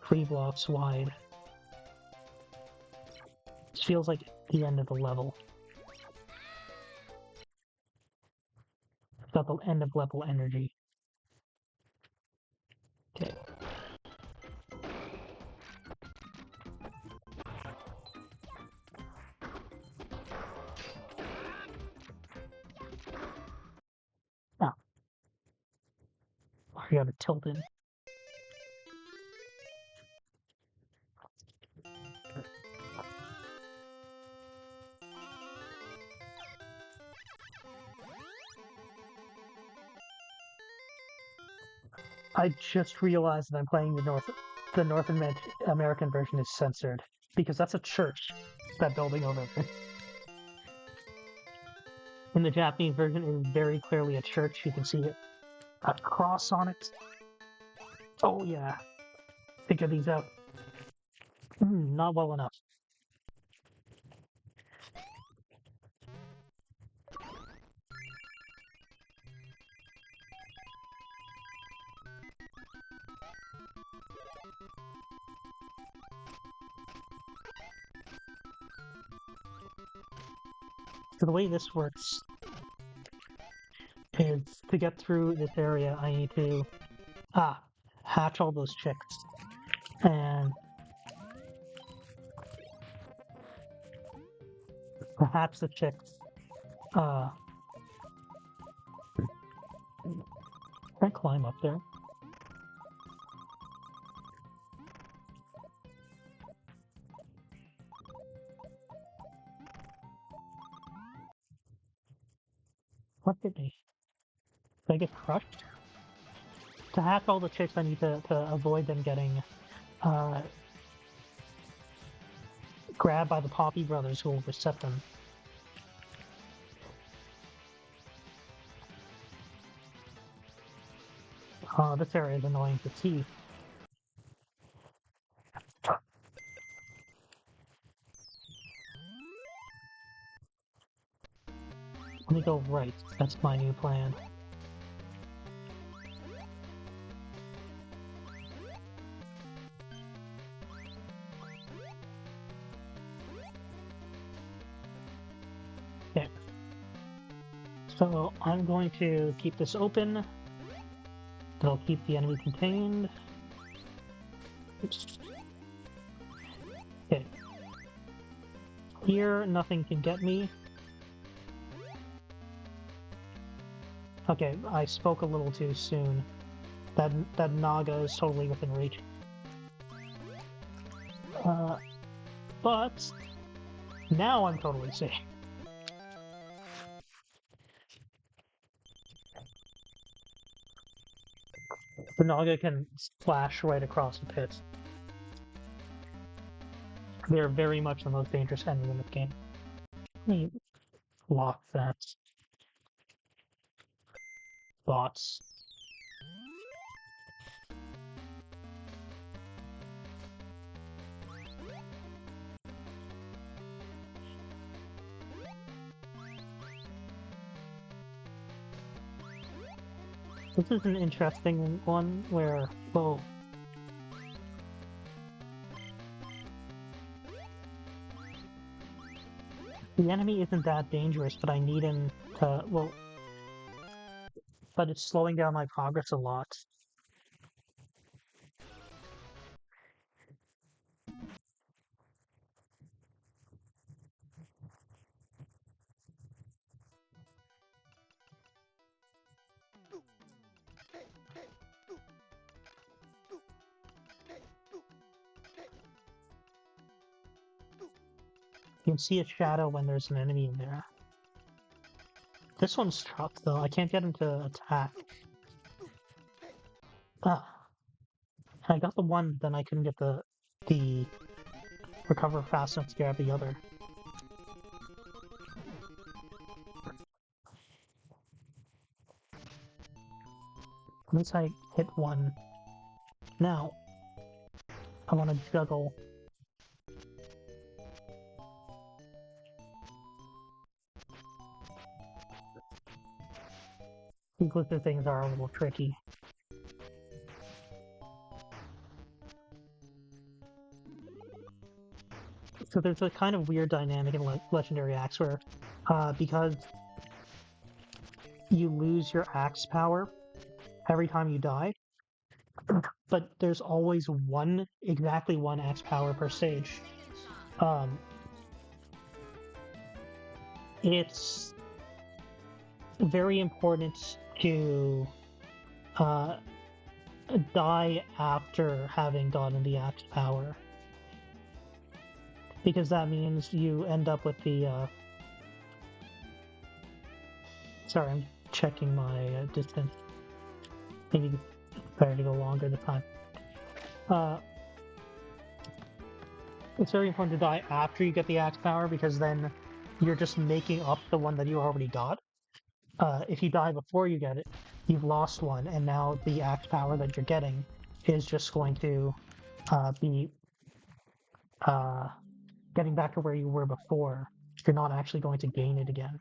3 blocks wide. It feels like the end of the level. It's got the end of level energy. Okay. Ah. I gotta tilt in. I just realized that I'm playing the North American version is censored because that's a church. That building over there. In the Japanese version, it is very clearly a church. You can see it, a cross on it. Oh yeah, figure these out. Not well enough. So the way this works is to get through this area, I need to hatch all those chicks and to hatch the chicks. Can I climb up there? What did they? Did I get crushed? To hatch all the chicks, I need to avoid them getting grabbed by the Poppy brothers who will reset them. This area is annoying to see. Let me go right. That's my new plan. Okay. So I'm going to keep this open. That'll keep the enemy contained. Oops. Okay. Here, nothing can get me. Okay, I spoke a little too soon. That Naga is totally within reach. But now I'm totally safe. The Naga can splash right across the pit. They're very much the most dangerous enemy in this game. Let me lock that. Bots. This is an interesting one where, well, the enemy isn't that dangerous, but I need him to, well, but it's slowing down my progress a lot. You can see a shadow when there's an enemy in there. This one's tough, though. I can't get him to attack. Ah. I got the one, then I couldn't get the recover fast enough to grab the other. Once I hit one, now I want to juggle. These glitter things are a little tricky. So there's a kind of weird dynamic in Legendary Axe where, because you lose your axe power every time you die, but there's always exactly one axe power per stage. It's very important to die after having gotten the axe power, because that means you end up with the sorry, I'm checking my distance. Maybe it's better to go longer this time. It's very important to die after you get the axe power, because then you're just making up the one that you already got. If you die before you get it, you've lost one, and now the axe power that you're getting is just going to be getting back to where you were before. You're not actually going to gain it again.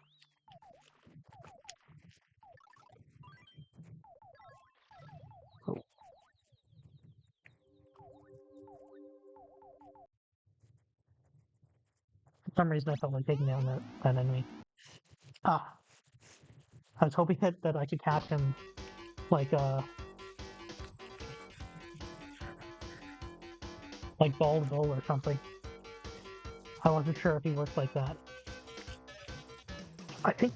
For some reason, I felt like taking down that enemy. Ah, I was hoping that I could catch him like Baldville or something. I wasn't sure if he worked like that. I think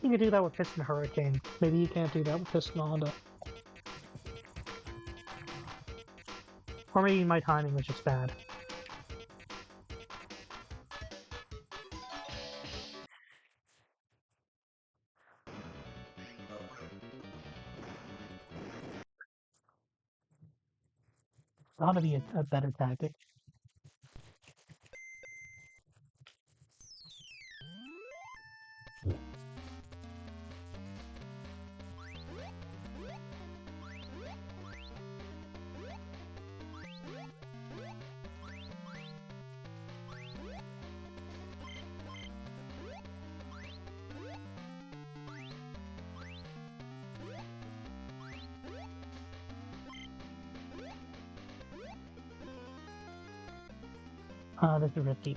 you could do that with Piston Hurricane. Maybe you can't do that with Piston Honda. Or maybe my timing was just bad. It ought to be a better tactic. This is risky.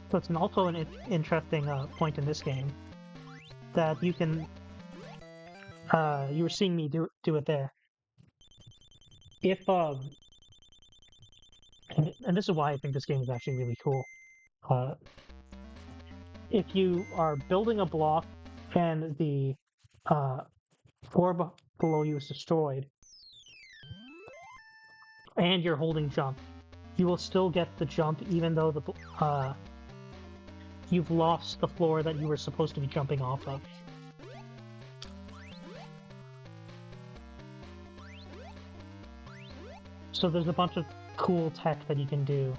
So it's also an interesting point in this game that you can. You were seeing me do it there. If and this is why I think this game is actually really cool. If you are building a block and the orb below you is destroyed, and you're holding jump, you will still get the jump even though you've lost the floor that you were supposed to be jumping off of. So there's a bunch of cool tech that you can do.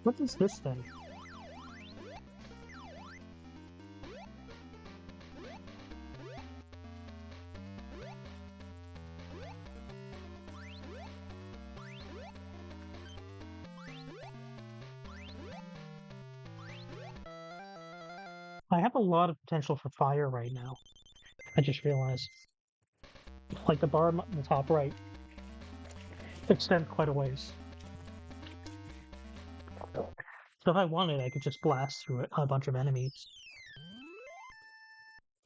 What is this thing? I have a lot of potential for fire right now. I just realized. Like the bar on the top right extends quite a ways. So if I wanted, I could just blast through a bunch of enemies.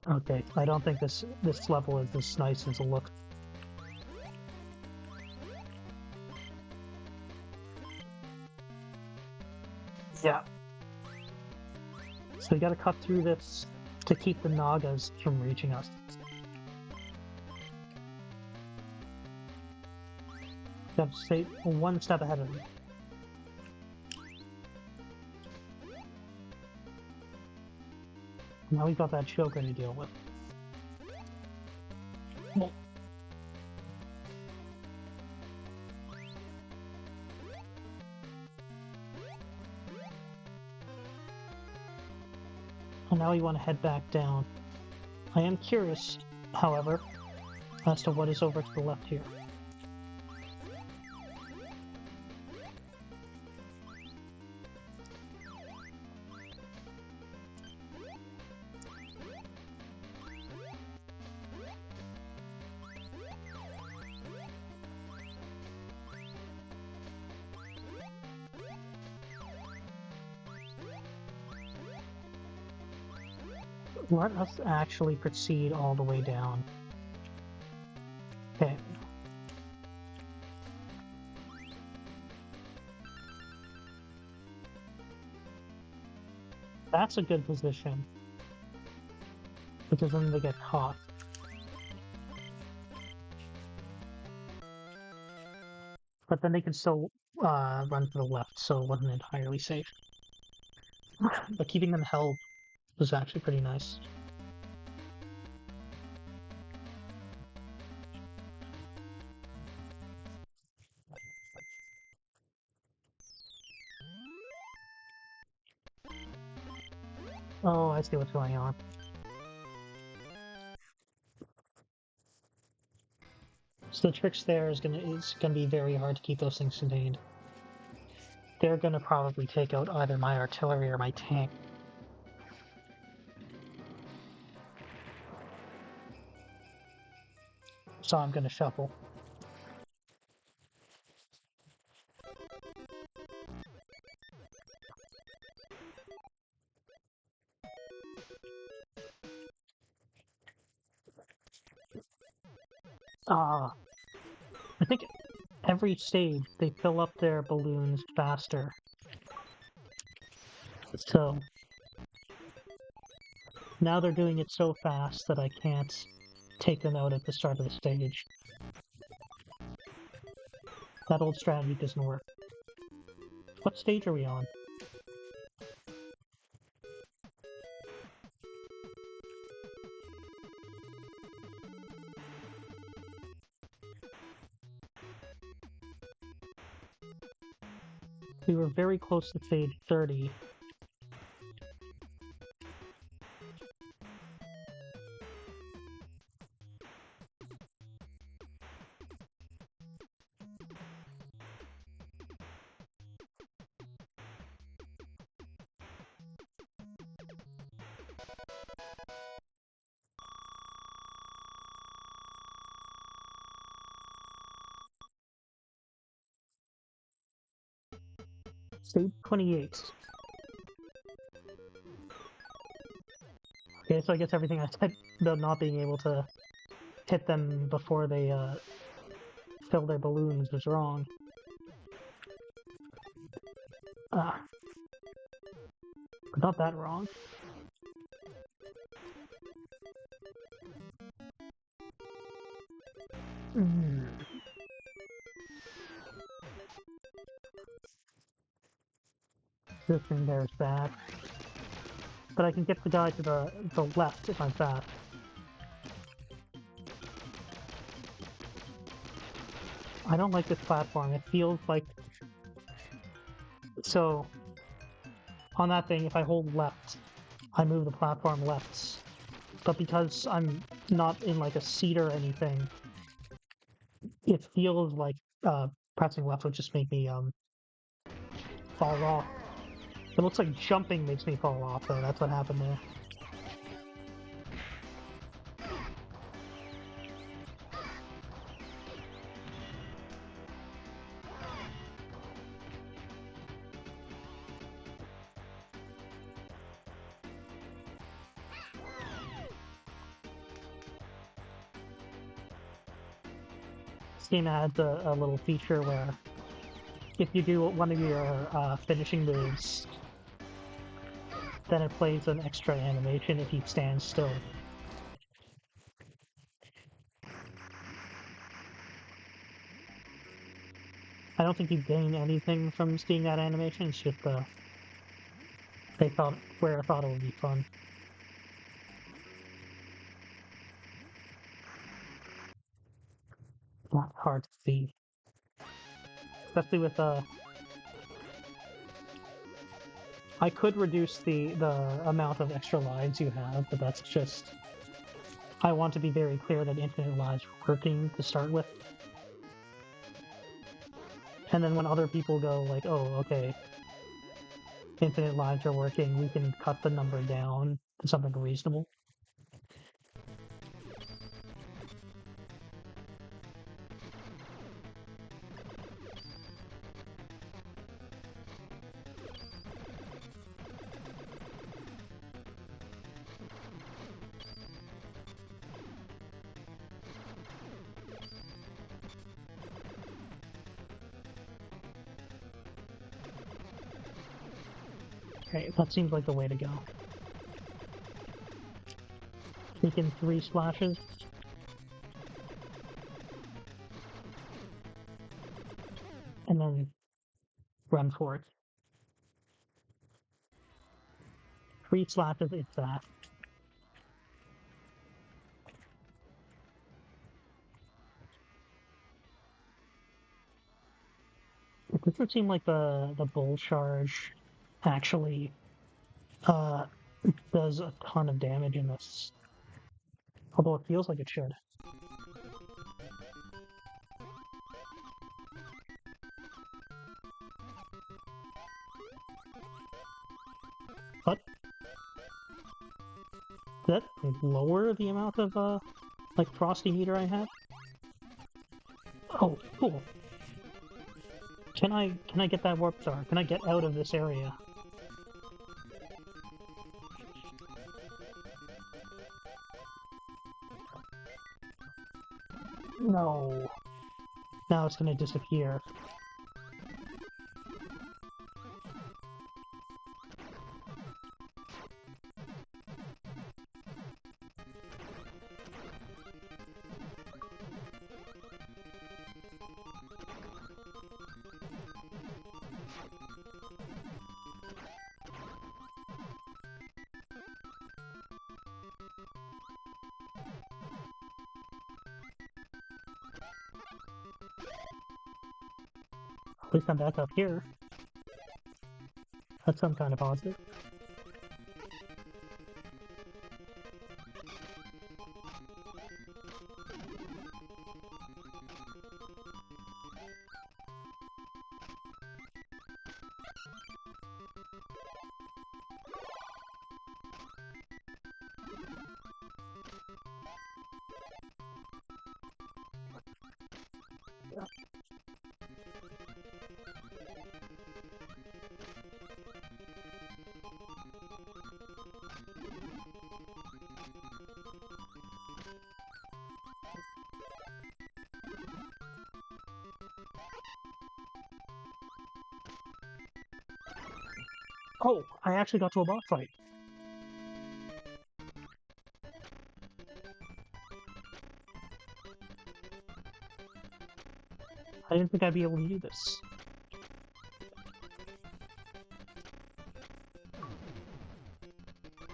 Okay, I don't think this level is as nice as it looks. Yeah. So we gotta cut through this to keep the Nagas from reaching us. Gotta stay one step ahead of them. Now we've got that choker to deal with. Well, and now we want to head back down. I am curious, however, as to what is over to the left here. Let us actually proceed all the way down. Okay. That's a good position. Because then they get caught. But then they can still run to the left, so it wasn't entirely safe. But keeping them held was actually pretty nice. Oh, I see what's going on. So the tricks there is gonna be very hard to keep those things contained. They're gonna probably take out either my artillery or my tank. So I'm gonna shuffle. I think every stage they fill up their balloons faster. So now they're doing it so fast that I can't take them out at the start of the stage. That old strategy doesn't work. What stage are we on? We were very close to stage 30. Stage 28. Okay, so I guess everything I said about not being able to hit them before they fill their balloons was wrong. But not that wrong. This thing there is bad. But I can get the guy to the left if I'm fast. I don't like this platform. It feels like... So, on that thing, if I hold left, I move the platform left. But because I'm not in like a seat or anything, it feels like pressing left would just make me fall off. It looks like jumping makes me fall off, though. That's what happened there. This game adds a little feature where if you do one of your finishing moves, then it plays an extra animation if you stand still. I don't think you gain anything from seeing that animation, it's just Rare thought it would be fun. not hard to see. Especially with I could reduce the amount of extra lives you have, but that's just I want to be very clear that infinite lives are working to start with. And then when other people go like, oh, okay, infinite lives are working, we can cut the number down to something reasonable. Okay, that seems like the way to go. Sneak in 3 splashes. And then run for it. 3 splashes, it's that. It doesn't seem like the bull charge actually does a ton of damage in this. Although it feels like it should. But did that lower the amount of like frosty meter I have? Oh, cool. Can I get that warp star? Can I get out of this area? No. Now it's gonna disappear. At least I'm back up here. That's some kind of positive. Oh, I actually got to a boss fight. I didn't think I'd be able to do this.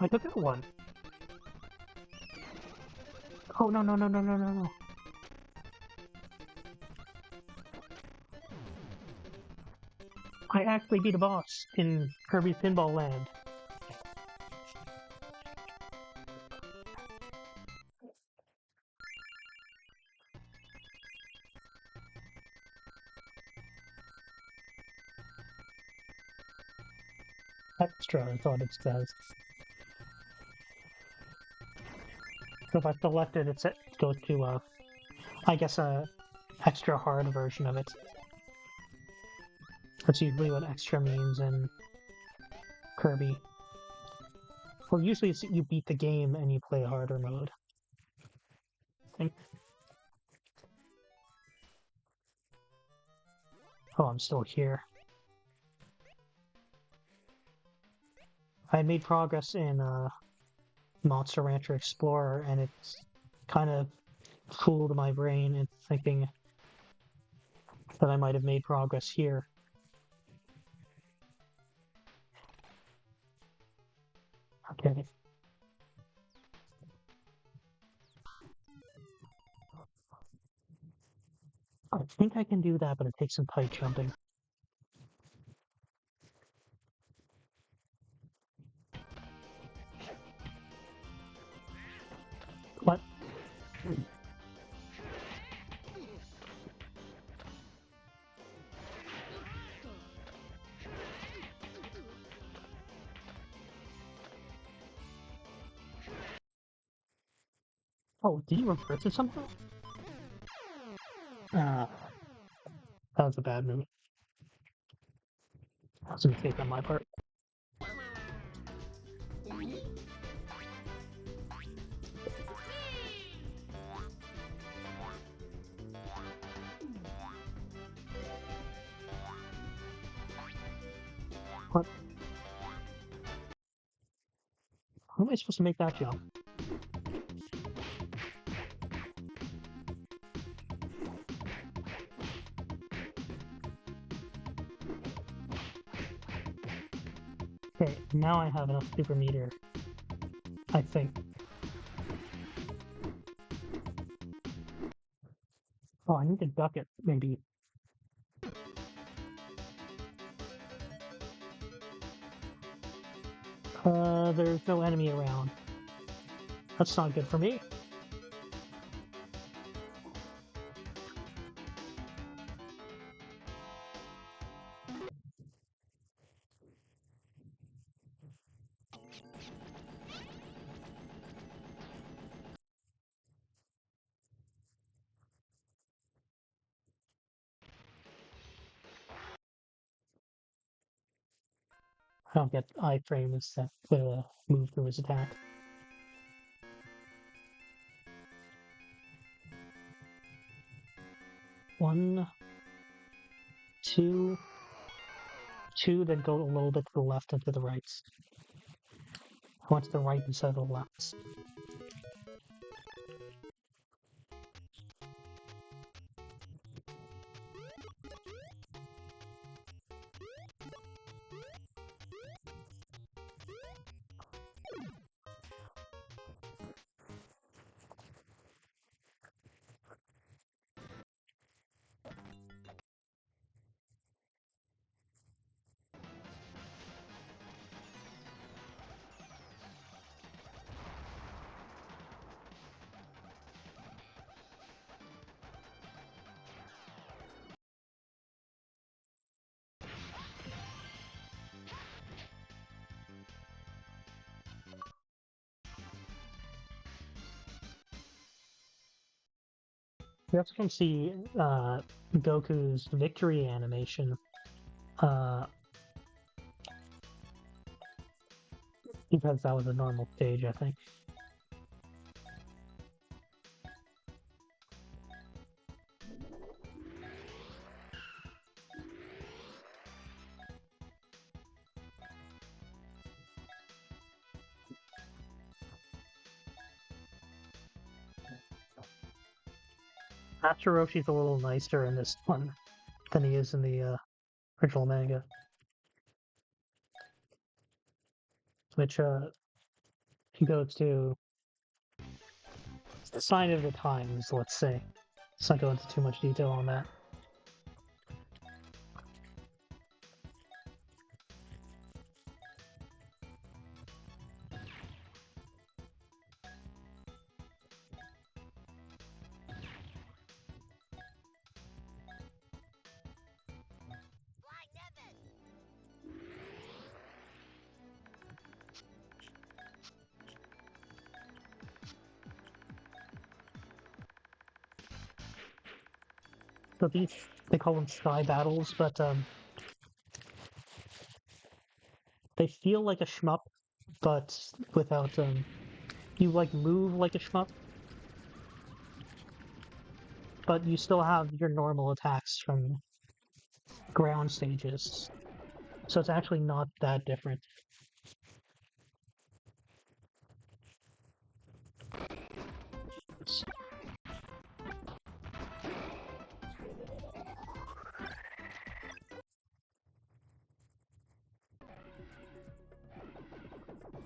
I took out one. Oh, no, no, no, no, no, no, no. I actually beat a boss in Kirby's Pinball Land. Extra is what it says. So if I select it, it goes to, I guess, a extra hard version of it. That's usually what extra means in Kirby. Or usually it's you beat the game and you play a harder mode. I think. Oh, I'm still here. I made progress in Monster Rancher Explorer, and it's kind of fooled my brain into thinking that I might have made progress here. Okay. I think I can do that, but it takes some tight jumping. What? Oh, did you reverse it somehow? Ah, that was a bad move. That was a mistake on my part. What? How am I supposed to make that jump? Okay, now I have enough super meter. I think. Oh, I need to duck it, maybe. There's no enemy around. That's not good for me. I don't get iframes that move through his attack. One, two, then go a little bit to the left and to the right. I went to the right instead of the left. We also can see Goku's victory animation because that was a normal stage, I think. Master Roshi's a little nicer in this one than he is in the original manga. Which he goes to the sign of the times, let's say. Let's not go into too much detail on that. So these, they call them sky battles, but they feel like a shmup, but without, you like move like a shmup, but you still have your normal attacks from ground stages. So it's actually not that different.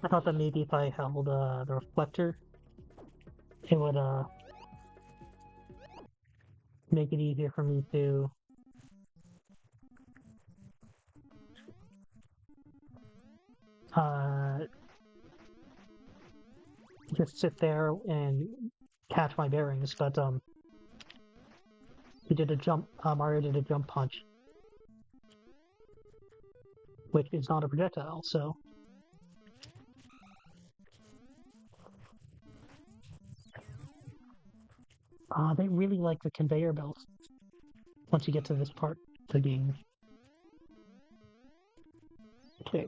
I thought that maybe if I held the reflector, it would make it easier for me to just sit there and catch my bearings, but he did a jump. Mario did a jump punch, which is not a projectile. So they really like the conveyor belt. Once you get to this part of the game, okay.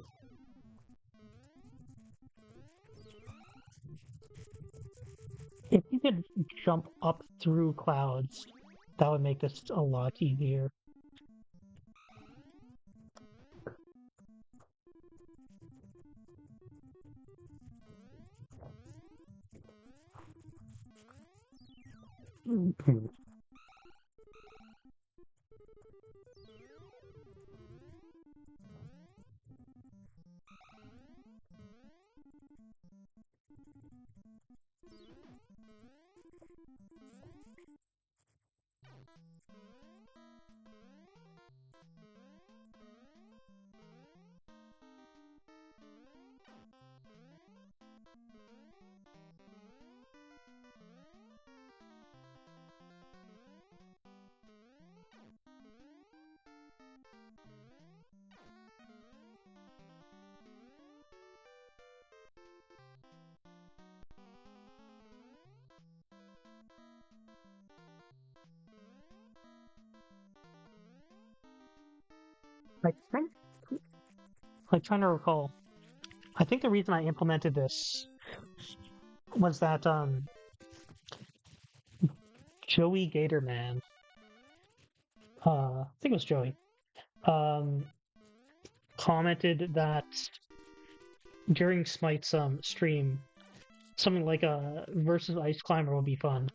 If you could jump up through clouds, that would make this a lot easier. I think, like, trying to recall, I think the reason I implemented this was that Joey Gatorman, I think it was Joey, um, commented that during Smite's stream, something like a versus Ice Climber would be fun,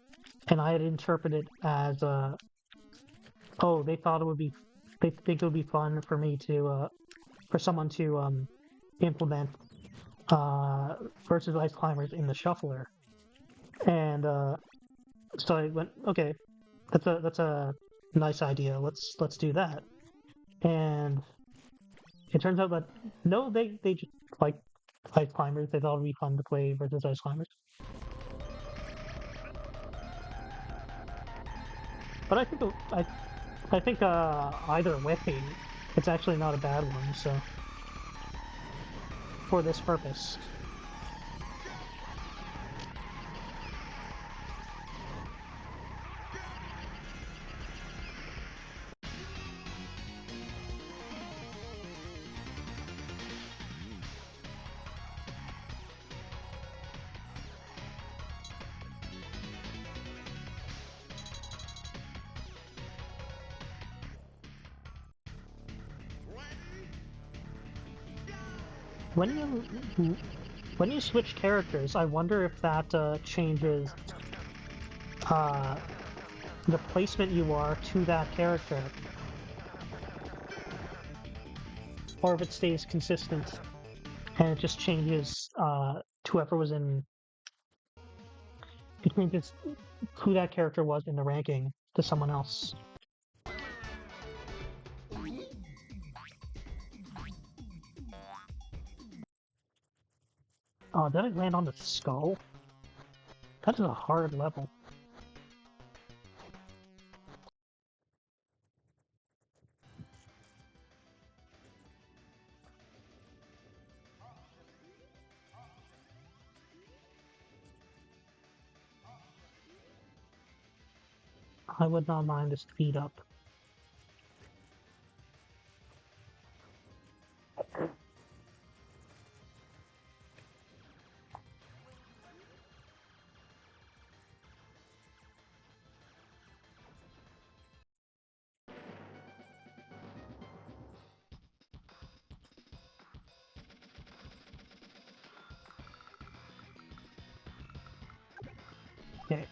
and I had interpreted as oh, they thought it would be, they think it would be fun for me to for someone to implement versus Ice Climbers in the shuffler, and so I went, okay, that's a nice idea. Let's do that. And it turns out that no, they just like Ice Climbers. They thought it'd be fun to play versus Ice Climbers. But I think either way, it's actually not a bad one. So for this purpose. When you switch characters, I wonder if that changes uh, the placement you are to that character, or if it stays consistent and it just changes to whoever was in. It changes who that character was in the ranking to someone else. Oh, did it land on the skull? That is a hard level. I would not mind the speed up. Okay.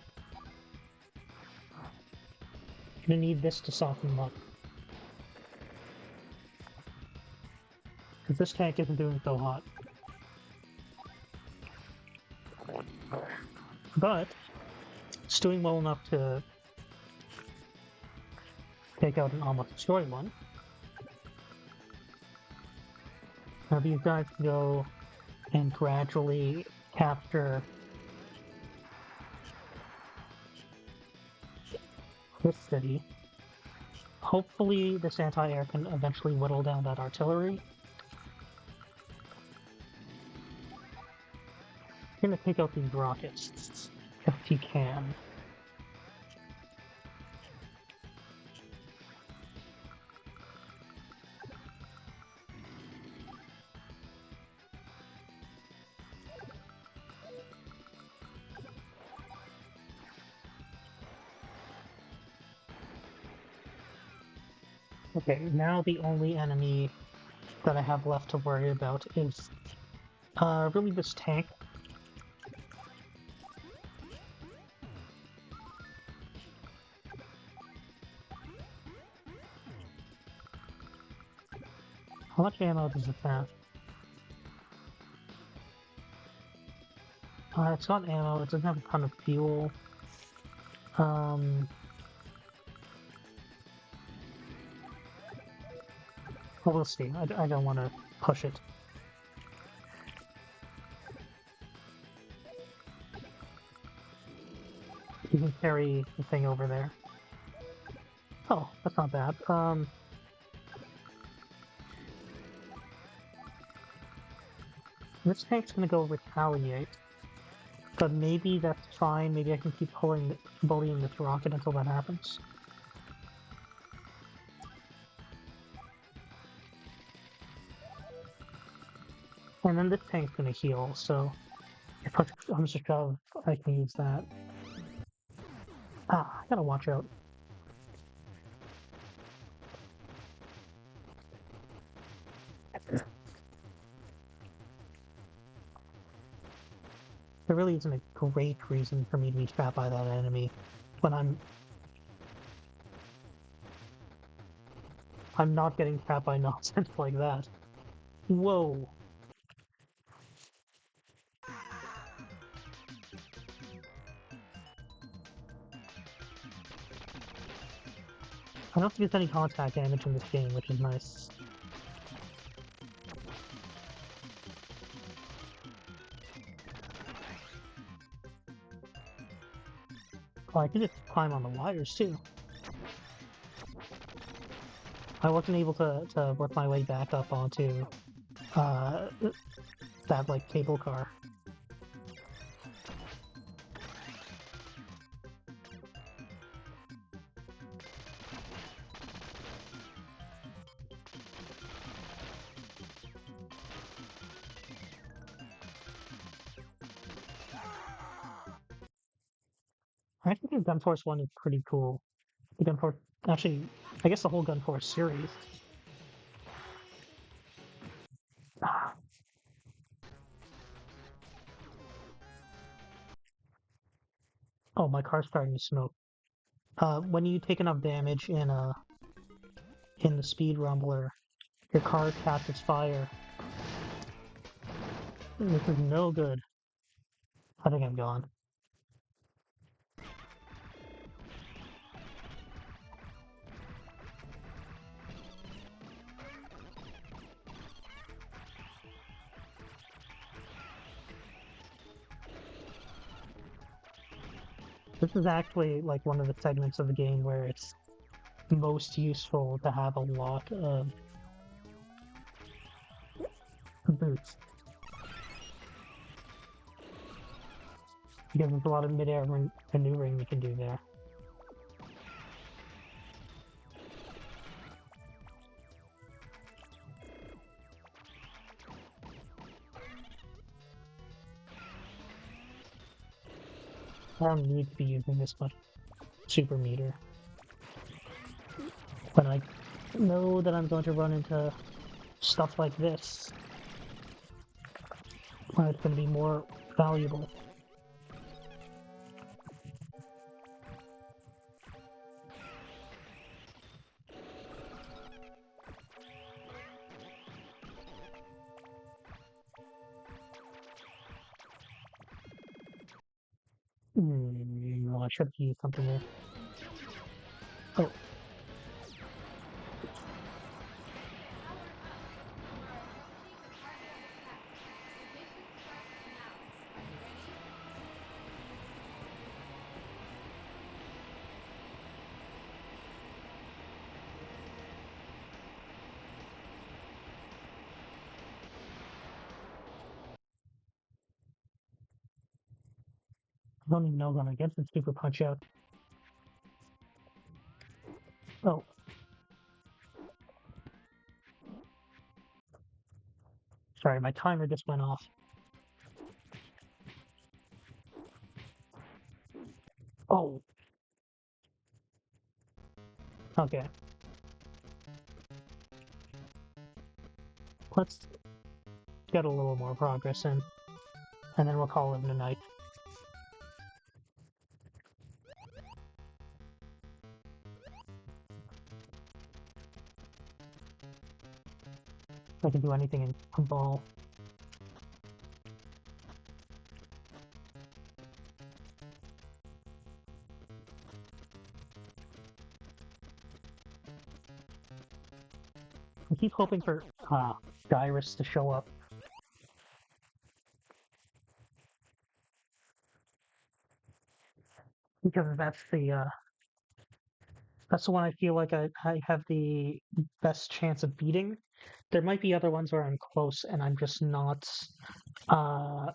I'm gonna need this to soften them up. Because this tank isn't doing so hot. But it's doing well enough to take out and almost destroy one. Now these guys go and gradually capture this city. Hopefully this anti-air can eventually whittle down that artillery. You're gonna take out these rockets if he can. Okay, now the only enemy that I have left to worry about is really this tank. How much ammo does it have? It's got ammo, it doesn't have a ton of fuel. Well, we'll see. I don't want to push it. You can carry the thing over there. Oh, that's not bad. This tank's gonna go retaliate, but maybe that's fine. Maybe I can keep bullying this rocket until that happens. And then this tank's gonna heal, so if push comes to shove, I can use that. Ah, I gotta watch out. There really isn't a great reason for me to be trapped by that enemy when I'm not getting trapped by nonsense like that. Whoa. I don't think there's any contact damage in this game, which is nice. Oh, I can just climb on the wires too. I wasn't able to work my way back up onto that like cable car. I actually think Gun Force 1 is pretty cool. The Gun Force, actually, I guess the whole Gun Force series. Ah. Oh, my car's starting to smoke. When you take enough damage in the speed rumbler, your car catches fire. This is no good. I think I'm gone. This is actually like one of the segments of the game where it's most useful to have a lot of boots. Because there's a lot of mid-air maneuvering you can do there. I don't need to be using this much super meter. But I know that I'm going to run into stuff like this. Where it's going to be more valuable. Well, I should have used something there. Oh. I don't even know if I'm gonna get the Super Punch Out. Oh. Sorry, my timer just went off. Oh. Okay. Let's get a little more progress in, and then we'll call it a night. I can do anything in a ball. I keep hoping for Gyrus to show up. Because that's the one I feel like I have the best chance of beating. There might be other ones where I'm close and I'm just not uh,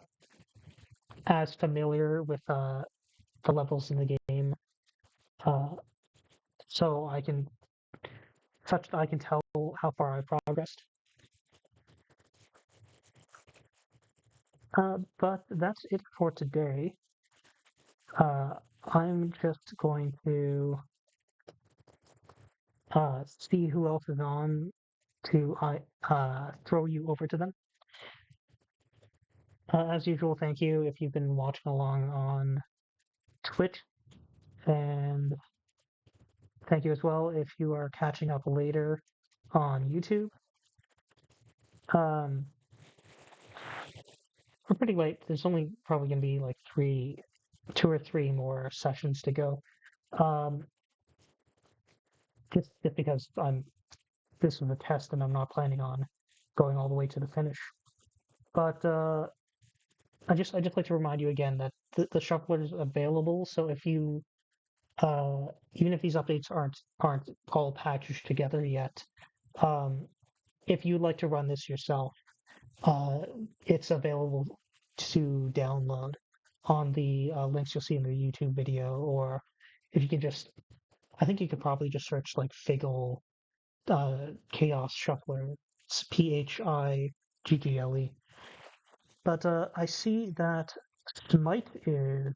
as familiar with the levels in the game. Uh, so I can tell how far I've progressed. But that's it for today. I'm just going to see who else is on to throw you over to them. As usual, thank you if you've been watching along on Twitch, and thank you as well if you are catching up later on YouTube. Um, we're pretty late. There's only probably going to be like two or three more sessions to go. Um, just because this is a test and I'm not planning on going all the way to the finish. But I just like to remind you again that the shuffler is available. So if you even if these updates aren't all packaged together yet, um, if you'd like to run this yourself, uh, it's available to download on the links you'll see in the YouTube video, or if you can just, I think you could probably just search like Figgle Chaos Shuffler, it's Phiggle. But I see that Smite is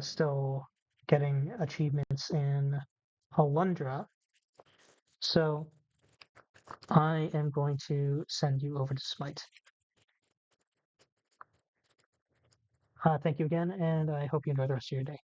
still getting achievements in Alundra, so I am going to send you over to Smite. Thank you again, and I hope you enjoy the rest of your day.